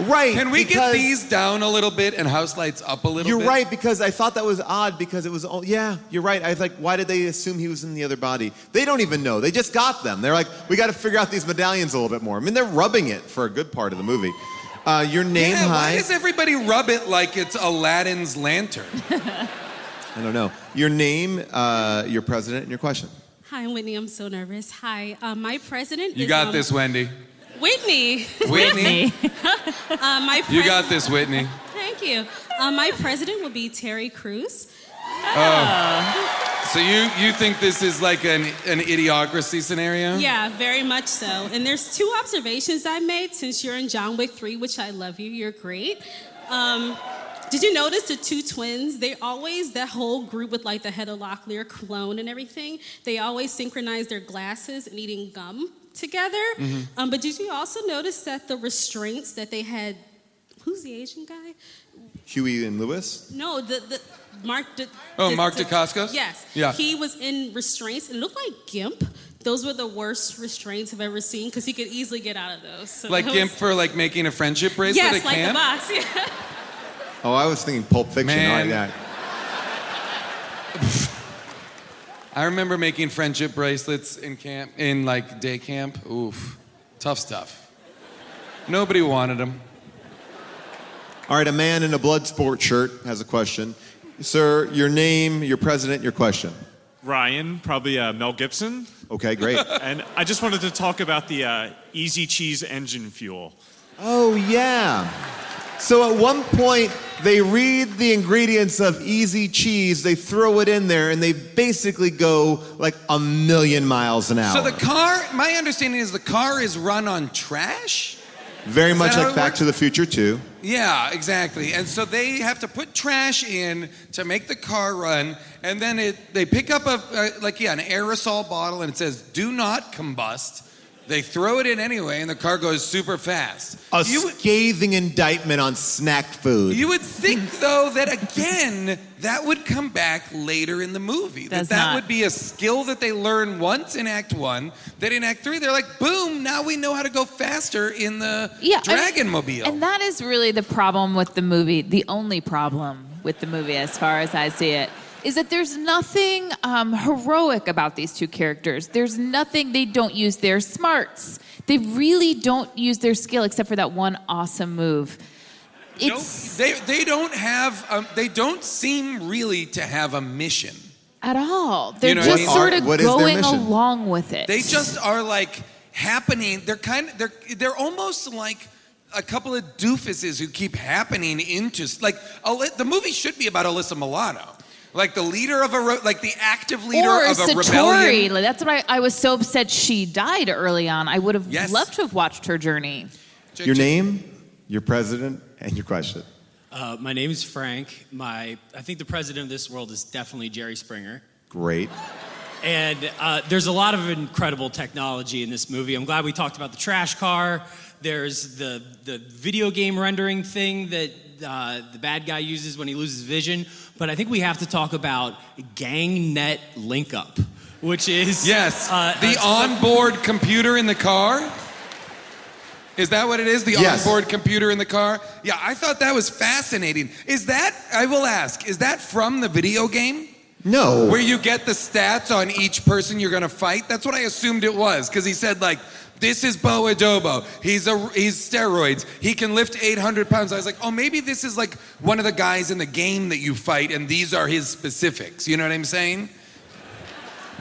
Right. Can we get because- these down a little bit and house lights up a little bit? You're right, because I thought that was odd because it was, you're right. I was like, why did they assume he was in the other body? They don't even know. They just got them. They're like, we got to figure out these medallions a little bit more. I mean, they're rubbing it for a good part of the movie. Your name, Yeah, hi. why does everybody rub it like it's Aladdin's lantern? I don't know. Your name, your president, and your question. Hi, I'm Whitney. I'm so nervous. Hi, my president You is... got this, Wendy. Whitney. Whitney? You got pres- this, Whitney. Thank you. My president will be Terry Crews. Oh. So you think this is like an idiocracy scenario? Yeah, very much so. And there's 2 observations I made since you're in John Wick 3, which I love you. You're great. Did you notice the 2 twins? They always, that whole group with like the Heather Locklear clone and everything, they always synchronize their glasses and eating gum together. Mm-hmm. But did you also notice that the restraints that they had, who's the Asian guy? Huey and Lewis? No, the Mark. Mark Dacascos? Yes. Yeah. He was in restraints. It looked like Gimp. Those were the worst restraints I've ever seen because he could easily get out of those. So Like that Gimp was- for like making a friendship bracelet Yes, at like camp? the box. Yeah. Oh, I was thinking Pulp Fiction. Man. Yeah. I remember making friendship bracelets in camp, in like day camp. Oof, tough stuff. Nobody wanted them. All right, a man in a Bloodsport shirt has a question. Sir, your name, your president, your question. Ryan, probably Mel Gibson. Okay, great. And I just wanted to talk about the Easy Cheese engine fuel. Oh, yeah. So at one point, they read the ingredients of Easy Cheese, they throw it in there, and they basically go like 1,000,000 miles an hour. So the car, my understanding is the car is run on trash? Very much how like it Back works? to the Future 2. Yeah, exactly. And so they have to put trash in to make the car run, and then they pick up an aerosol bottle, and it says, "Do not combust." They throw it in anyway, and the car goes super fast. A scathing indictment on snack food. You would think, though, that again, that would come back later in the movie. Does that not. would be a skill that they learn once in Act 1. That in Act 3, they're like, boom, now we know how to go faster in the Dragon-mobile. And that is really the problem with the movie, the only problem with the movie as far as I see it, is that there's nothing heroic about these 2 characters. There's nothing, they don't use their smarts. They really don't use their skill except for that one awesome move. It's they don't have, they don't seem really to have a mission. at all. They're You know what I just mean? sort of What is their going mission? along with it. They just are like happening. They're almost like a couple of doofuses who keep happening into like the movie should be about Alyssa Milano, like the leader of like the active leader or of a Satori. rebellion. Like, that's what I was so upset she died early on. I would have loved to have watched her journey. Your name, your president, and your question. My name is Frank. I think the president of this world is definitely Jerry Springer. Great. And there's a lot of incredible technology in this movie. I'm glad we talked about the trash car. There's the video game rendering thing that the bad guy uses when he loses vision. But I think we have to talk about GangNet Link Up, which is... Yes, the onboard computer in the car. Is that what it is? The Yes. onboard computer in the car? Yeah, I thought that was fascinating. Is that, I will ask, is that from the video game? No. Where you get the stats on each person you're gonna fight? That's what I assumed it was, because he said like, this is Bo Adobo. He's steroids. He can lift 800 pounds. I was like, oh, maybe this is like one of the guys in the game that you fight, and these are his specifics. You know what I'm saying?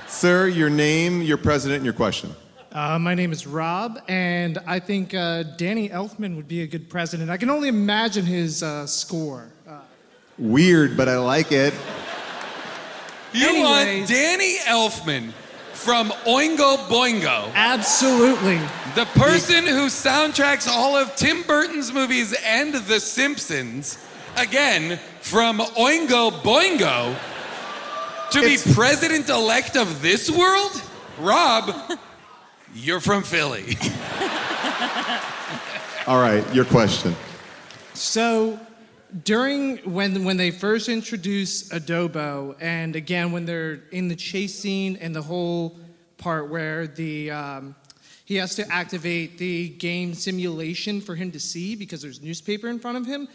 Sir, your name, your president, and your question. My name is Rob, and I think Danny Elfman would be a good president. I can only imagine his score. Weird, but I like it. You want Danny Elfman from Oingo Boingo. Absolutely. The person who soundtracks all of Tim Burton's movies and The Simpsons, again, from Oingo Boingo, to be president-elect of this world? Rob, you're from Philly. All right, your question. So, when they first introduce Adobo, and again when they're in the chase scene and the whole part where he has to activate the game simulation for him to see because there's newspaper in front of him.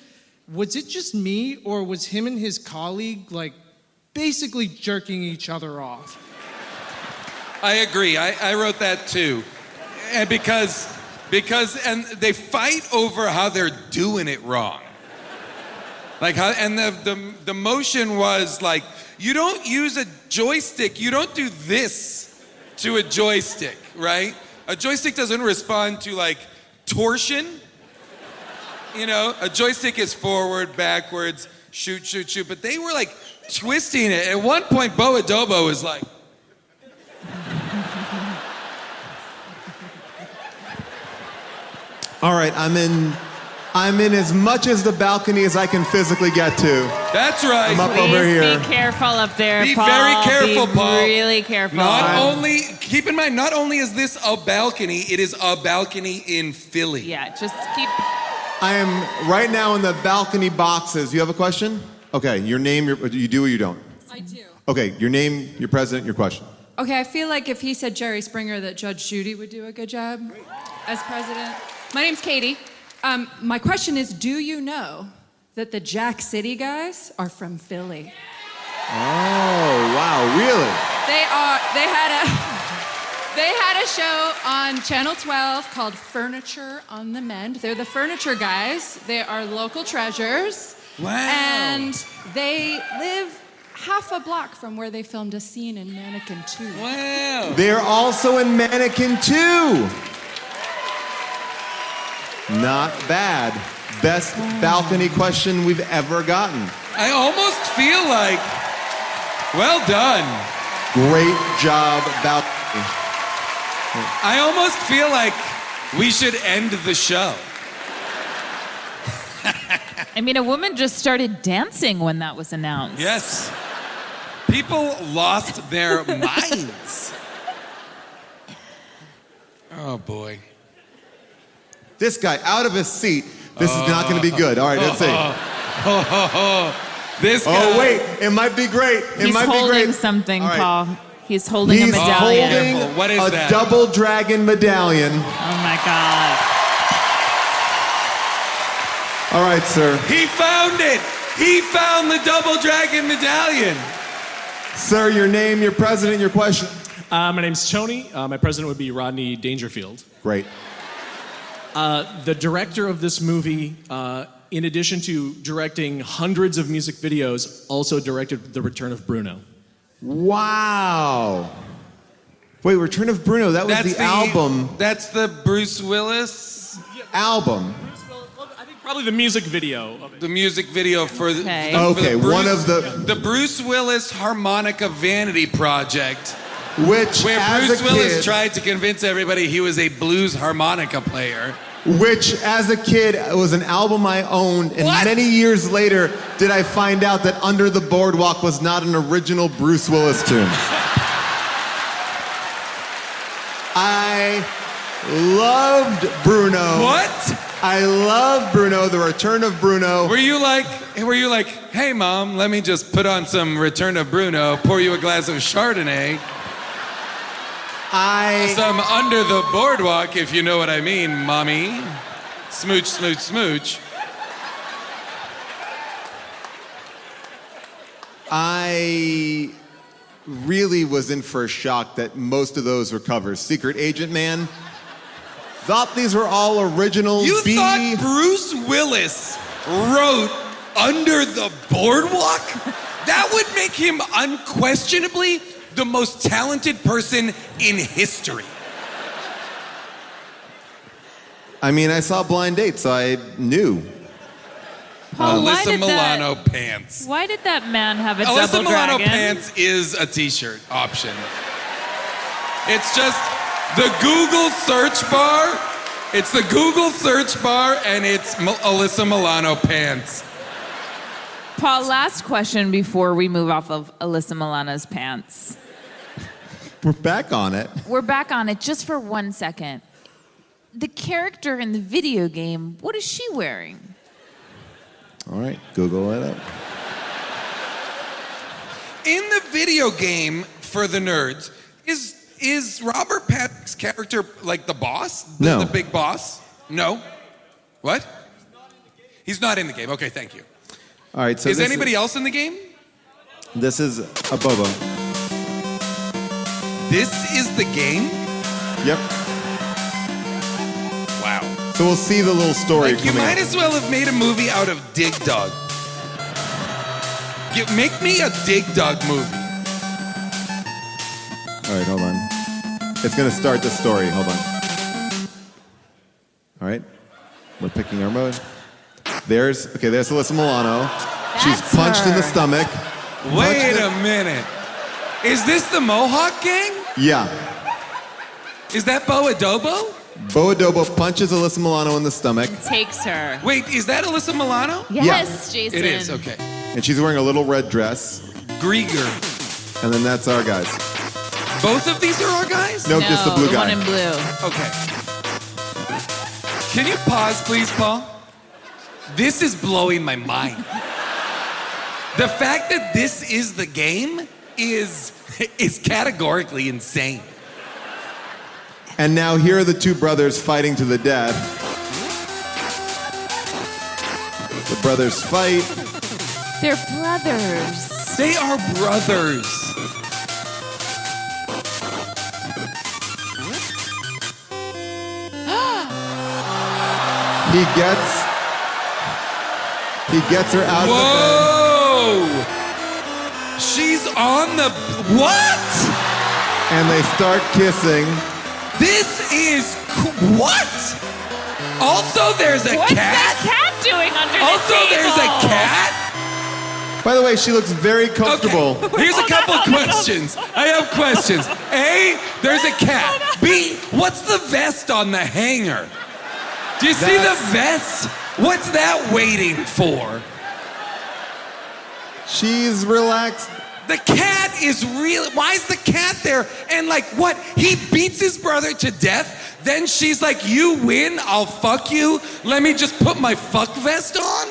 Was it just me, or was him and his colleague like basically jerking each other off? I agree. I wrote that too. And because and they fight over how they're doing it wrong. Like how, and the motion was like, you don't use a joystick, you don't do this to a joystick, right? A joystick doesn't respond to like torsion. You know, a joystick is forward, backwards, shoot, shoot, shoot. But they were like twisting it. At one point, Bo Adobo was like, All right, I'm in as much as the balcony as I can physically get to. That's right. I'm up Please over here. be careful up there, Be Paul. very careful, be Paul. Really careful. Keep in mind, not only is this a balcony, it is a balcony in Philly. Yeah, just keep. I am right now in the balcony boxes. You have a question? Okay, your name, you do or you don't? I do. Okay, your name, your president, your question. Okay, I feel like if he said Jerry Springer, that Judge Judy would do a good job as president. My name's Katie. My question is, do you know that the Jack City guys are from Philly? Oh, wow, really? They had a show on Channel 12 called Furniture on the Mend. They're the furniture guys. They are local treasures. Wow. And they live half a block from where they filmed a scene in Mannequin 2. Wow. They're also in Mannequin 2. Not bad. Best balcony question we've ever gotten. I almost feel like, well done. Great job, balcony. I almost feel like we should end the show. I mean, a woman just started dancing when that was announced. Yes. People lost their minds. Oh, boy. This guy out of his seat. This is not going to be good. All right, let's see. This guy. Oh, wait. It might be great. He's holding something, All right. Paul. He's holding a He's medallion. holding What is a that? double dragon medallion. Oh my God. All right, sir. He found it. He found the double dragon medallion. Sir, your name, your president, your question. My name's Tony. My president would be Rodney Dangerfield. Great. The director of this movie, in addition to directing hundreds of music videos, also directed The Return of Bruno. Wow. Wait, Return of Bruno, that was the album. That's the Bruce Willis album. I think probably the music video of it. The music video for the, Okay. for the Bruce, one of the Bruce Willis Harmonica Vanity Project. Where Bruce as a Willis kid, tried to convince everybody he was a blues harmonica player. Which, as a kid, was an album I owned, and many years later did I find out that Under the Boardwalk was not an original Bruce Willis tune. I loved Bruno. What? I love Bruno, The Return of Bruno. Were you like, hey mom, let me just put on some Return of Bruno, pour you a glass of Chardonnay. Some Under the Boardwalk, if you know what I mean, mommy. Smooch, smooch, smooch. I really was in for a shock that most of those were covers. Secret Agent Man. Thought these were all originals. You thought Bruce Willis wrote Under the Boardwalk? That would make him unquestionably the most talented person in history. I mean, I saw Blind Date, so I knew. Paul, why Alyssa did Milano that, pants. Why did that man have a Alyssa double Milano dragon? pants is a t-shirt option. It's just the Google search bar. It's the Google search bar, and it's Alyssa Milano pants. Paul, last question before we move off of Alyssa Milano's pants. We're back on it. We're back on it just for 1 second. The character in the video game, what is she wearing? All right, Google it up. In the video game, for the nerds, is Is Robert Patrick's character like the boss? No. The big boss? No. What? He's not in the game. Okay, thank you. All right, so is anybody else in the game? This is a Bobo. This is the game? Yep. Wow. So we'll see the little story Like, you coming might up. as well have made a movie out of Dig Dug. Make me a Dig Dug movie. All right, hold on. It's going to start the story. Hold on. All right. We're picking our mode. There's Alyssa Milano. She's punched in the stomach. Wait a minute. Is this the Mohawk gang? Yeah. Is that Bo Adobo? Bo Adobo punches Alyssa Milano in the stomach. Takes her. Wait, is that Alyssa Milano? Yes, Jason. It is, okay. And she's wearing a little red dress. Grieger. And then that's our guys. Both of these are our guys? Nope, just the blue guy. one in blue. Okay. Can you pause, please, Paul? This is blowing my mind. The fact that this is the game is categorically insane. And now here are the two brothers fighting to the death. The brothers fight. They're brothers. They are brothers. He gets her out of the Whoa! She's on the... What? And they start kissing. This is... What? Also, there's a What's cat? that cat doing under the Also, table? there's a cat? By the way, she looks very comfortable. Okay. Here's a couple of questions. I have questions. A, there's a cat. B, what's the vest on the hanger? Do you see the vest? What's that waiting for? She's relaxed. The cat is real. Why is the cat there? And like what? He beats his brother to death. Then she's like, you win, I'll fuck you. Let me just put my fuck vest on.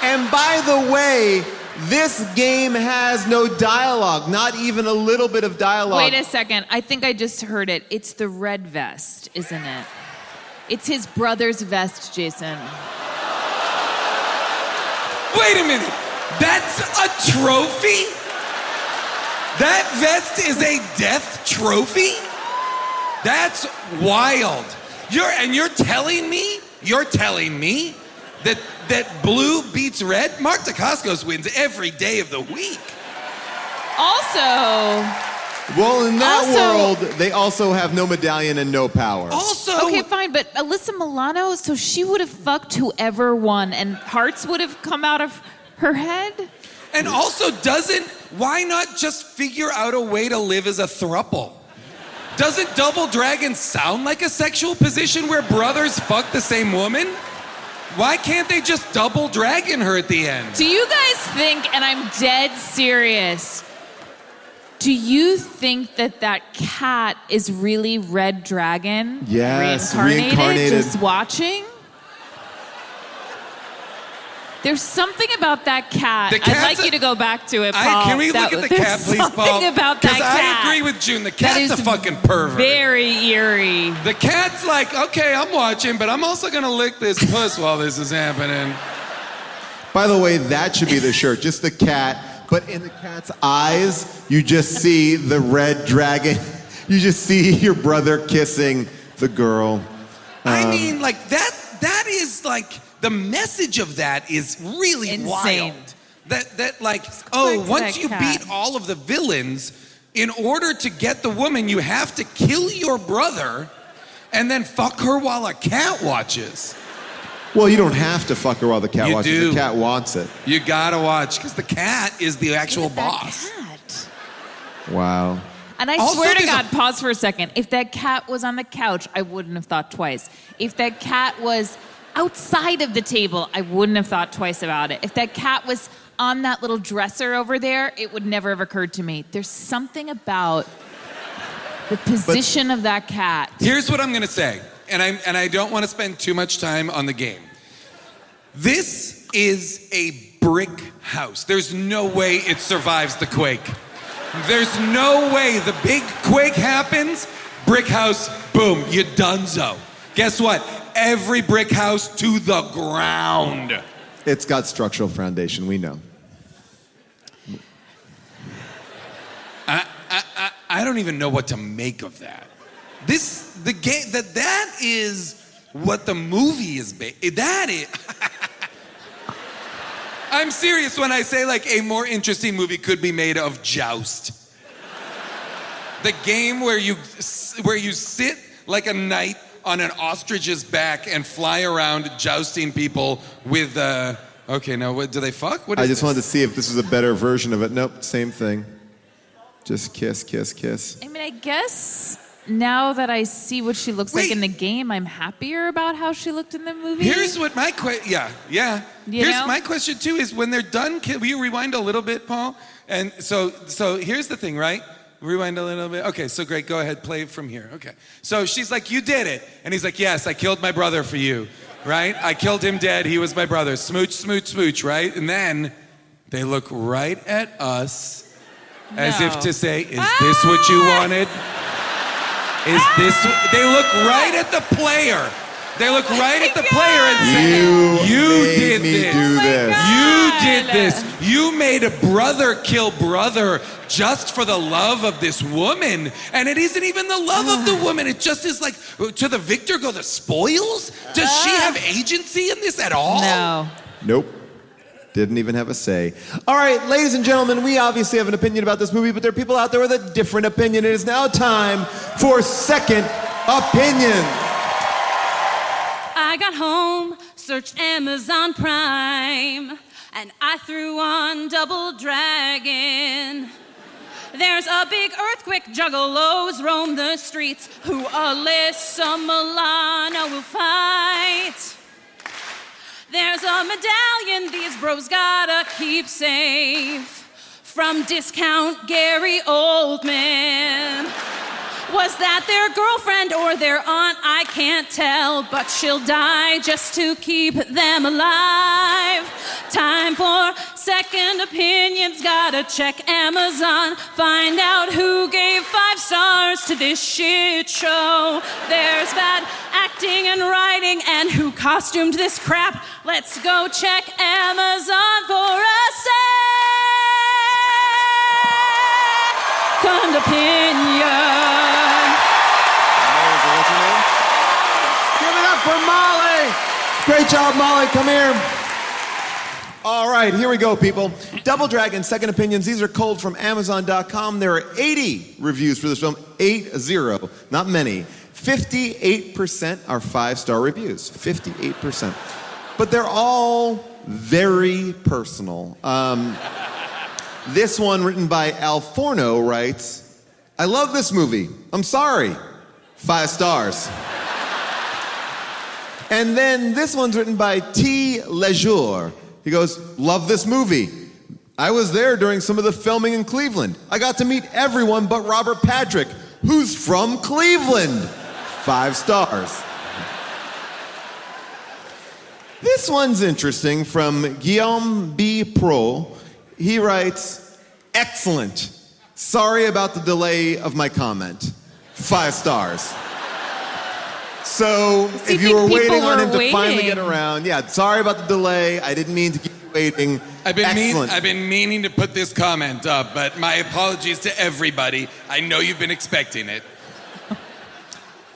And by the way, this game has no dialogue, not even a little bit of dialogue. Wait a second. I think I just heard it. It's the red vest, isn't it? It's his brother's vest, Jason. Wait a minute. That's a trophy? That vest is a death trophy? That's wild. You're telling me that blue beats red? Mark Dacascos wins every day of the week. Also... Well, in that world, they also have no medallion and no power. Okay, fine, but Alyssa Milano, so she would have fucked whoever won, and hearts would have come out of her head? And also, why not just figure out a way to live as a throuple? Doesn't Double Dragon sound like a sexual position where brothers fuck the same woman? Why can't they just double dragon her at the end? Do you guys think, and I'm dead serious, do you think that cat is really Red Dragon? Yes, reincarnated? reincarnated. Just watching? There's something about that cat. I'd like you to go back to it, Paul. Can we look at the cat, please, Paul? There's something about that cat. Because I agree with June. The cat's a fucking pervert. Very eerie. The cat's like, okay, I'm watching, but I'm also gonna lick this puss while this is happening. By the way, that should be the shirt, just the cat. But in the cat's eyes, you just see the red dragon. You just see your brother kissing the girl. I mean, like, that is like, the message of that is really insane. wild. That like, Oh, once that you cat. beat all of the villains, in order to get the woman, you have to kill your brother and then fuck her while a cat watches. Well, you don't have to fuck her while the cat You watches. do. The cat wants it. You gotta watch, because the cat is the actual boss. Wow. And I Also, swear to there's God, pause for a second. If that cat was on the couch, I wouldn't have thought twice. If that cat was outside of the table, I wouldn't have thought twice about it. If that cat was on that little dresser over there, it would never have occurred to me. There's something about the position of that cat. Here's what I'm gonna say, and I don't want to spend too much time on the game. This is a brick house. There's no way it survives the quake. There's no way the big quake happens, brick house, boom, you donezo. Guess what? Every brick house to the ground. It's got structural foundation, we know. I don't even know what to make of that. That is what the movie is based. That is. I'm serious when I say like a more interesting movie could be made of Joust. The game where you sit like a knight on an ostrich's back and fly around jousting people with okay, now what do they fuck? What is I just this? wanted to see if this was a better version of it. Nope, same thing. Just kiss, kiss, kiss. I mean, I guess now that I see what she looks like in the game, I'm happier about how she looked in the movie. Here's what my question. Yeah. You Here's know? my question too: is when they're done. Will you rewind a little bit, Paul? And so here's the thing, right? Rewind a little bit. Okay, so great. Go ahead, play from here. Okay. So she's like, "You did it," and he's like, "Yes, I killed my brother for you." Right? I killed him dead. He was my brother. Smooch, smooch, smooch. Right? And then they look right at us. As if to say, is this what you wanted? Is this... They look right at the player. They look right at the player and say, you did this. You did this. You made a brother kill brother just for the love of this woman. And it isn't even the love of the woman. It just is like, to the victor go the spoils? Does she have agency in this at all? No. Nope. Didn't even have a say. All right, ladies and gentlemen, we obviously have an opinion about this movie, but there are people out there with a different opinion. It is now time for Second Opinion. I got home, searched Amazon Prime, and I threw on Double Dragon. There's a big earthquake, juggalos roam the streets, who Alyssa Milano will fight. There's a medallion these bros gotta keep safe from discount Gary Oldman. Was that their girlfriend or their aunt? I can't tell, but she'll die just to keep them alive. Time for second opinions, gotta check Amazon, find out who gave 5 stars to this shit show. There's bad acting and writing, and who costumed this crap. Let's go check Amazon for a second opinion. Give it up for Molly. Great job, Molly. Come here. All right, here we go, people. Double Dragon, Second Opinions. These are cold from Amazon.com. There are 80 reviews for this film. 80, not many. 58% are 5-star reviews. 58%. But they're all very personal. This one, written by Alforno, writes, I love this movie. I'm sorry. 5 stars. And then this one's written by T. Lejour. He goes, love this movie. I was there during some of the filming in Cleveland. I got to meet everyone but Robert Patrick, who's from Cleveland. 5 stars. This one's interesting, from Guillaume B. Pro. He writes, excellent. Sorry about the delay of my comment. 5 stars. So if you were waiting on him to finally get around, sorry about the delay. I didn't mean to keep you waiting. I've been meaning to put this comment up, but my apologies to everybody. I know you've been expecting it.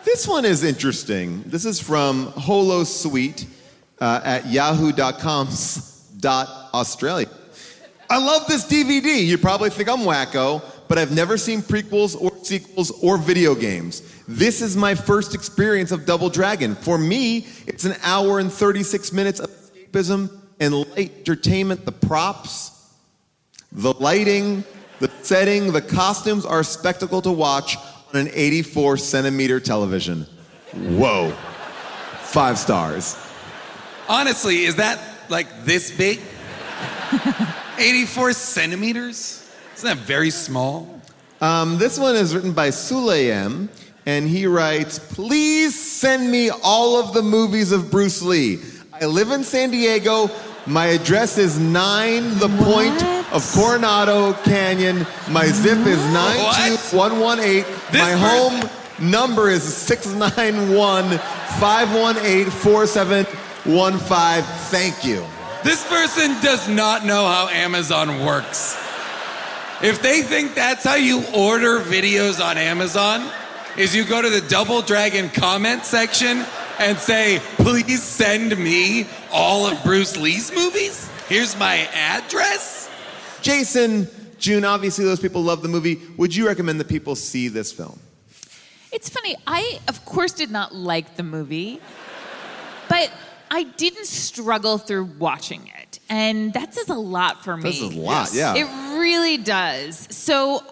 This one is interesting. This is from Holosuite at yahoo.com/Australia. I love this DVD. You probably think I'm wacko, but I've never seen prequels or sequels or video games. This is my first experience of Double Dragon. For me, it's an hour and 36 minutes of escapism and light entertainment. The props, the lighting, the setting, the costumes are a spectacle to watch on an 84-centimeter television. Whoa. 5 stars. Honestly, is that like this big? 84 centimeters? Isn't that very small? This one is written by Sulayem, and he writes, please send me all of the movies of Bruce Lee. I live in San Diego. My address is 9 The Point of Coronado Canyon. My zip is 92118. My home number is 691-518-4715. Thank you. This person does not know how Amazon works. If they think that's how you order videos on Amazon, is you go to the Double Dragon comment section and say, please send me all of Bruce Lee's movies? Here's my address? Jason, June, obviously those people love the movie. Would you recommend that people see this film? It's funny. I, of course, did not like the movie, but I didn't struggle through watching it. And that says a lot for me. That says a lot, yeah. It really does. So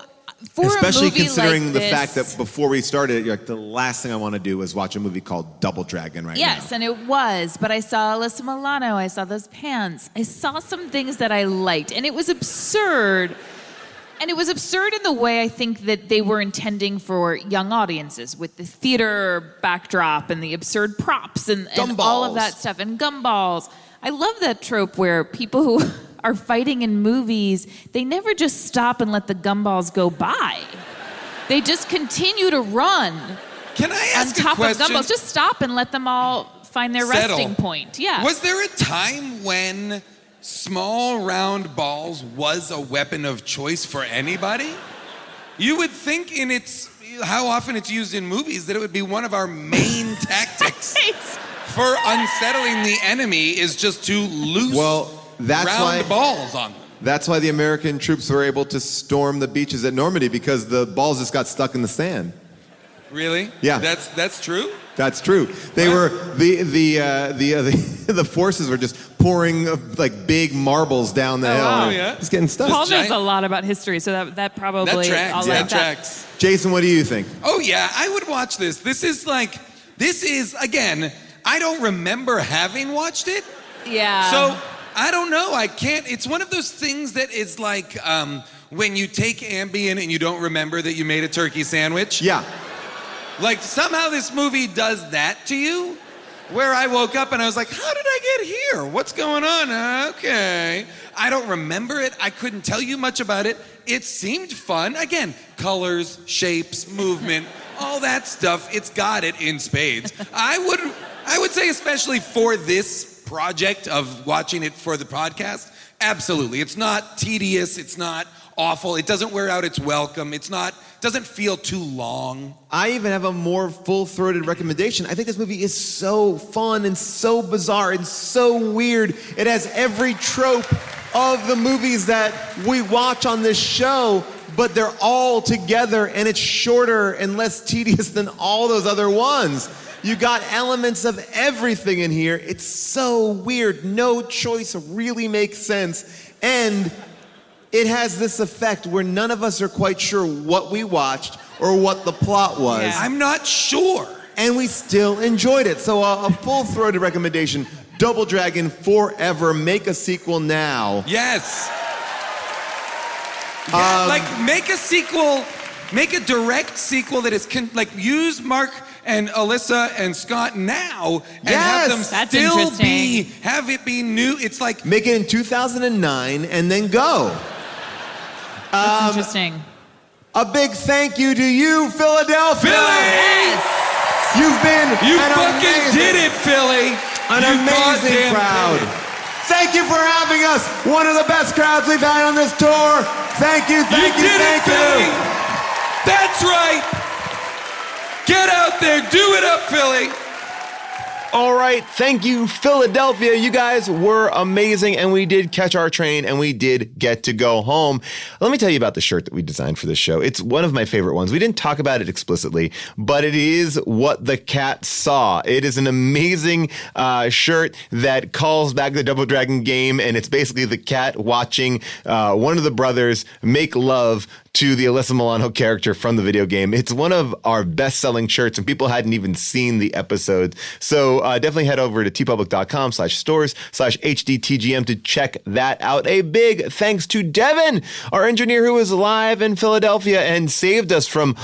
for especially a movie considering like the this, fact that before we started, you're like, the last thing I want to do is watch a movie called Double Dragon right now. yes, and it was, but I saw Alyssa Milano, I saw those pants, I saw some things that I liked, and it was absurd. And it was absurd in the way I think that they were intending for young audiences with the theater backdrop and the absurd props and all of that stuff, and gumballs. I love that trope where people who are fighting in movies, they never just stop and let the gumballs go by. They just continue to run. Can I ask on top a question? of gumballs? Just stop and let them all find their Settle. resting point. Yeah. Was there a time when small round balls was a weapon of choice for anybody? You would think in how often it's used in movies that it would be one of our main tactics for unsettling the enemy is just to loose round balls on them. That's why the American troops were able to storm the beaches at Normandy, because the balls just got stuck in the sand. Really? Yeah. That's true? That's true. They were the forces were just pouring like big marbles down the hill. Wow. Just getting stuck. Paul knows a lot about history, so that probably That tracks. Jason, what do you think? Oh yeah, I would watch this. This is again, I don't remember having watched it. Yeah. So I don't know. I can't. It's one of those things that is like when you take Ambien and you don't remember that you made a turkey sandwich. Yeah. Like somehow this movie does that to you, where I woke up and I was like, how did I get here? What's going on? Okay. I don't remember it. I couldn't tell you much about it. It seemed fun. Again, colors, shapes, movement, all that stuff. It's got it in spades. I would say, especially for this project of watching it for the podcast, absolutely. It's not tedious. It's not awful. It doesn't wear out its welcome. Doesn't feel too long. I even have a more full-throated recommendation. I think this movie is so fun and so bizarre and so weird. It has every trope of the movies that we watch on this show, but they're all together, and it's shorter and less tedious than all those other ones. You got elements of everything in here. It's so weird. No choice really makes sense. And it has this effect where none of us are quite sure what we watched or what the plot was. Yeah. I'm not sure. And we still enjoyed it. So a full-throated recommendation, Double Dragon forever. Make a sequel now. Yes. Make a sequel, make a direct sequel that is, use Mark and Alyssa and Scott now and have them have it be new. It's like... Make it in 2009 and then go. That's interesting. A big thank you to you, Philadelphia. Philly! Yes. You've been did it, Philly. An amazing crowd. Thank you for having us. One of the best crowds we've had on this tour. Thank you, thank you, thank you. Philly. That's right. Get out there, do it up, Philly. All right, thank you, Philadelphia. You guys were amazing, and we did catch our train, and we did get to go home. Let me tell you about the shirt that we designed for this show. It's one of my favorite ones. We didn't talk about it explicitly, but it is what the cat saw. It is an amazing shirt that calls back the Double Dragon game, and it's basically the cat watching one of the brothers make love to the Alyssa Milano character from the video game. It's one of our best-selling shirts, and people hadn't even seen the episode. So definitely head over to tpublic.com/stores/HDTGM to check that out. A big thanks to Devin, our engineer who was live in Philadelphia and saved us from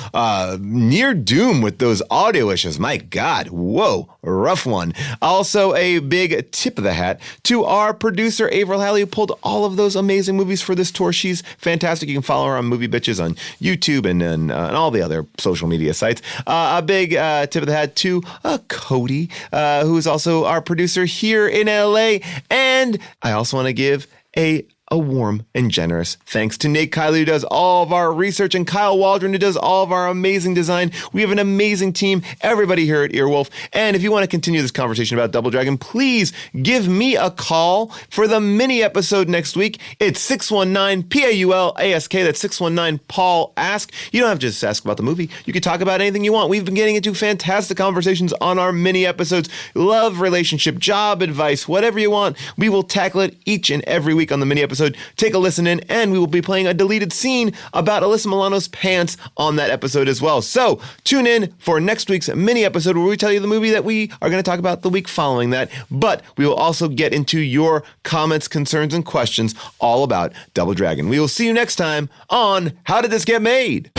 near doom with those audio issues. My God, whoa, rough one. Also, a big tip of the hat to our producer, Avril Halley, who pulled all of those amazing movies for this tour. She's fantastic. You can follow her on Movie Bitches on YouTube and all the other social media sites. A big tip of the hat to Cody, who is also our producer here in LA. And I also want to give a warm and generous thanks to Nate Kiley, who does all of our research, and Kyle Waldron, who does all of our amazing design. We have an amazing team, everybody here at Earwolf. And if you want to continue this conversation about Double Dragon, please give me a call for the mini episode next week. It's 619-PAUL-ASK. That's 619-PAUL-ASK. You don't have to just ask about the movie. You can talk about anything you want. We've been getting into fantastic conversations on our mini episodes. Love, relationship, job advice, whatever you want. We will tackle it each and every week on the mini episode. Take a listen in, and we will be playing a deleted scene about Alyssa Milano's pants on that episode as well. So tune in for next week's mini episode where we tell you the movie that we are going to talk about the week following that. But we will also get into your comments, concerns, and questions all about Double Dragon. We will see you next time on How Did This Get Made?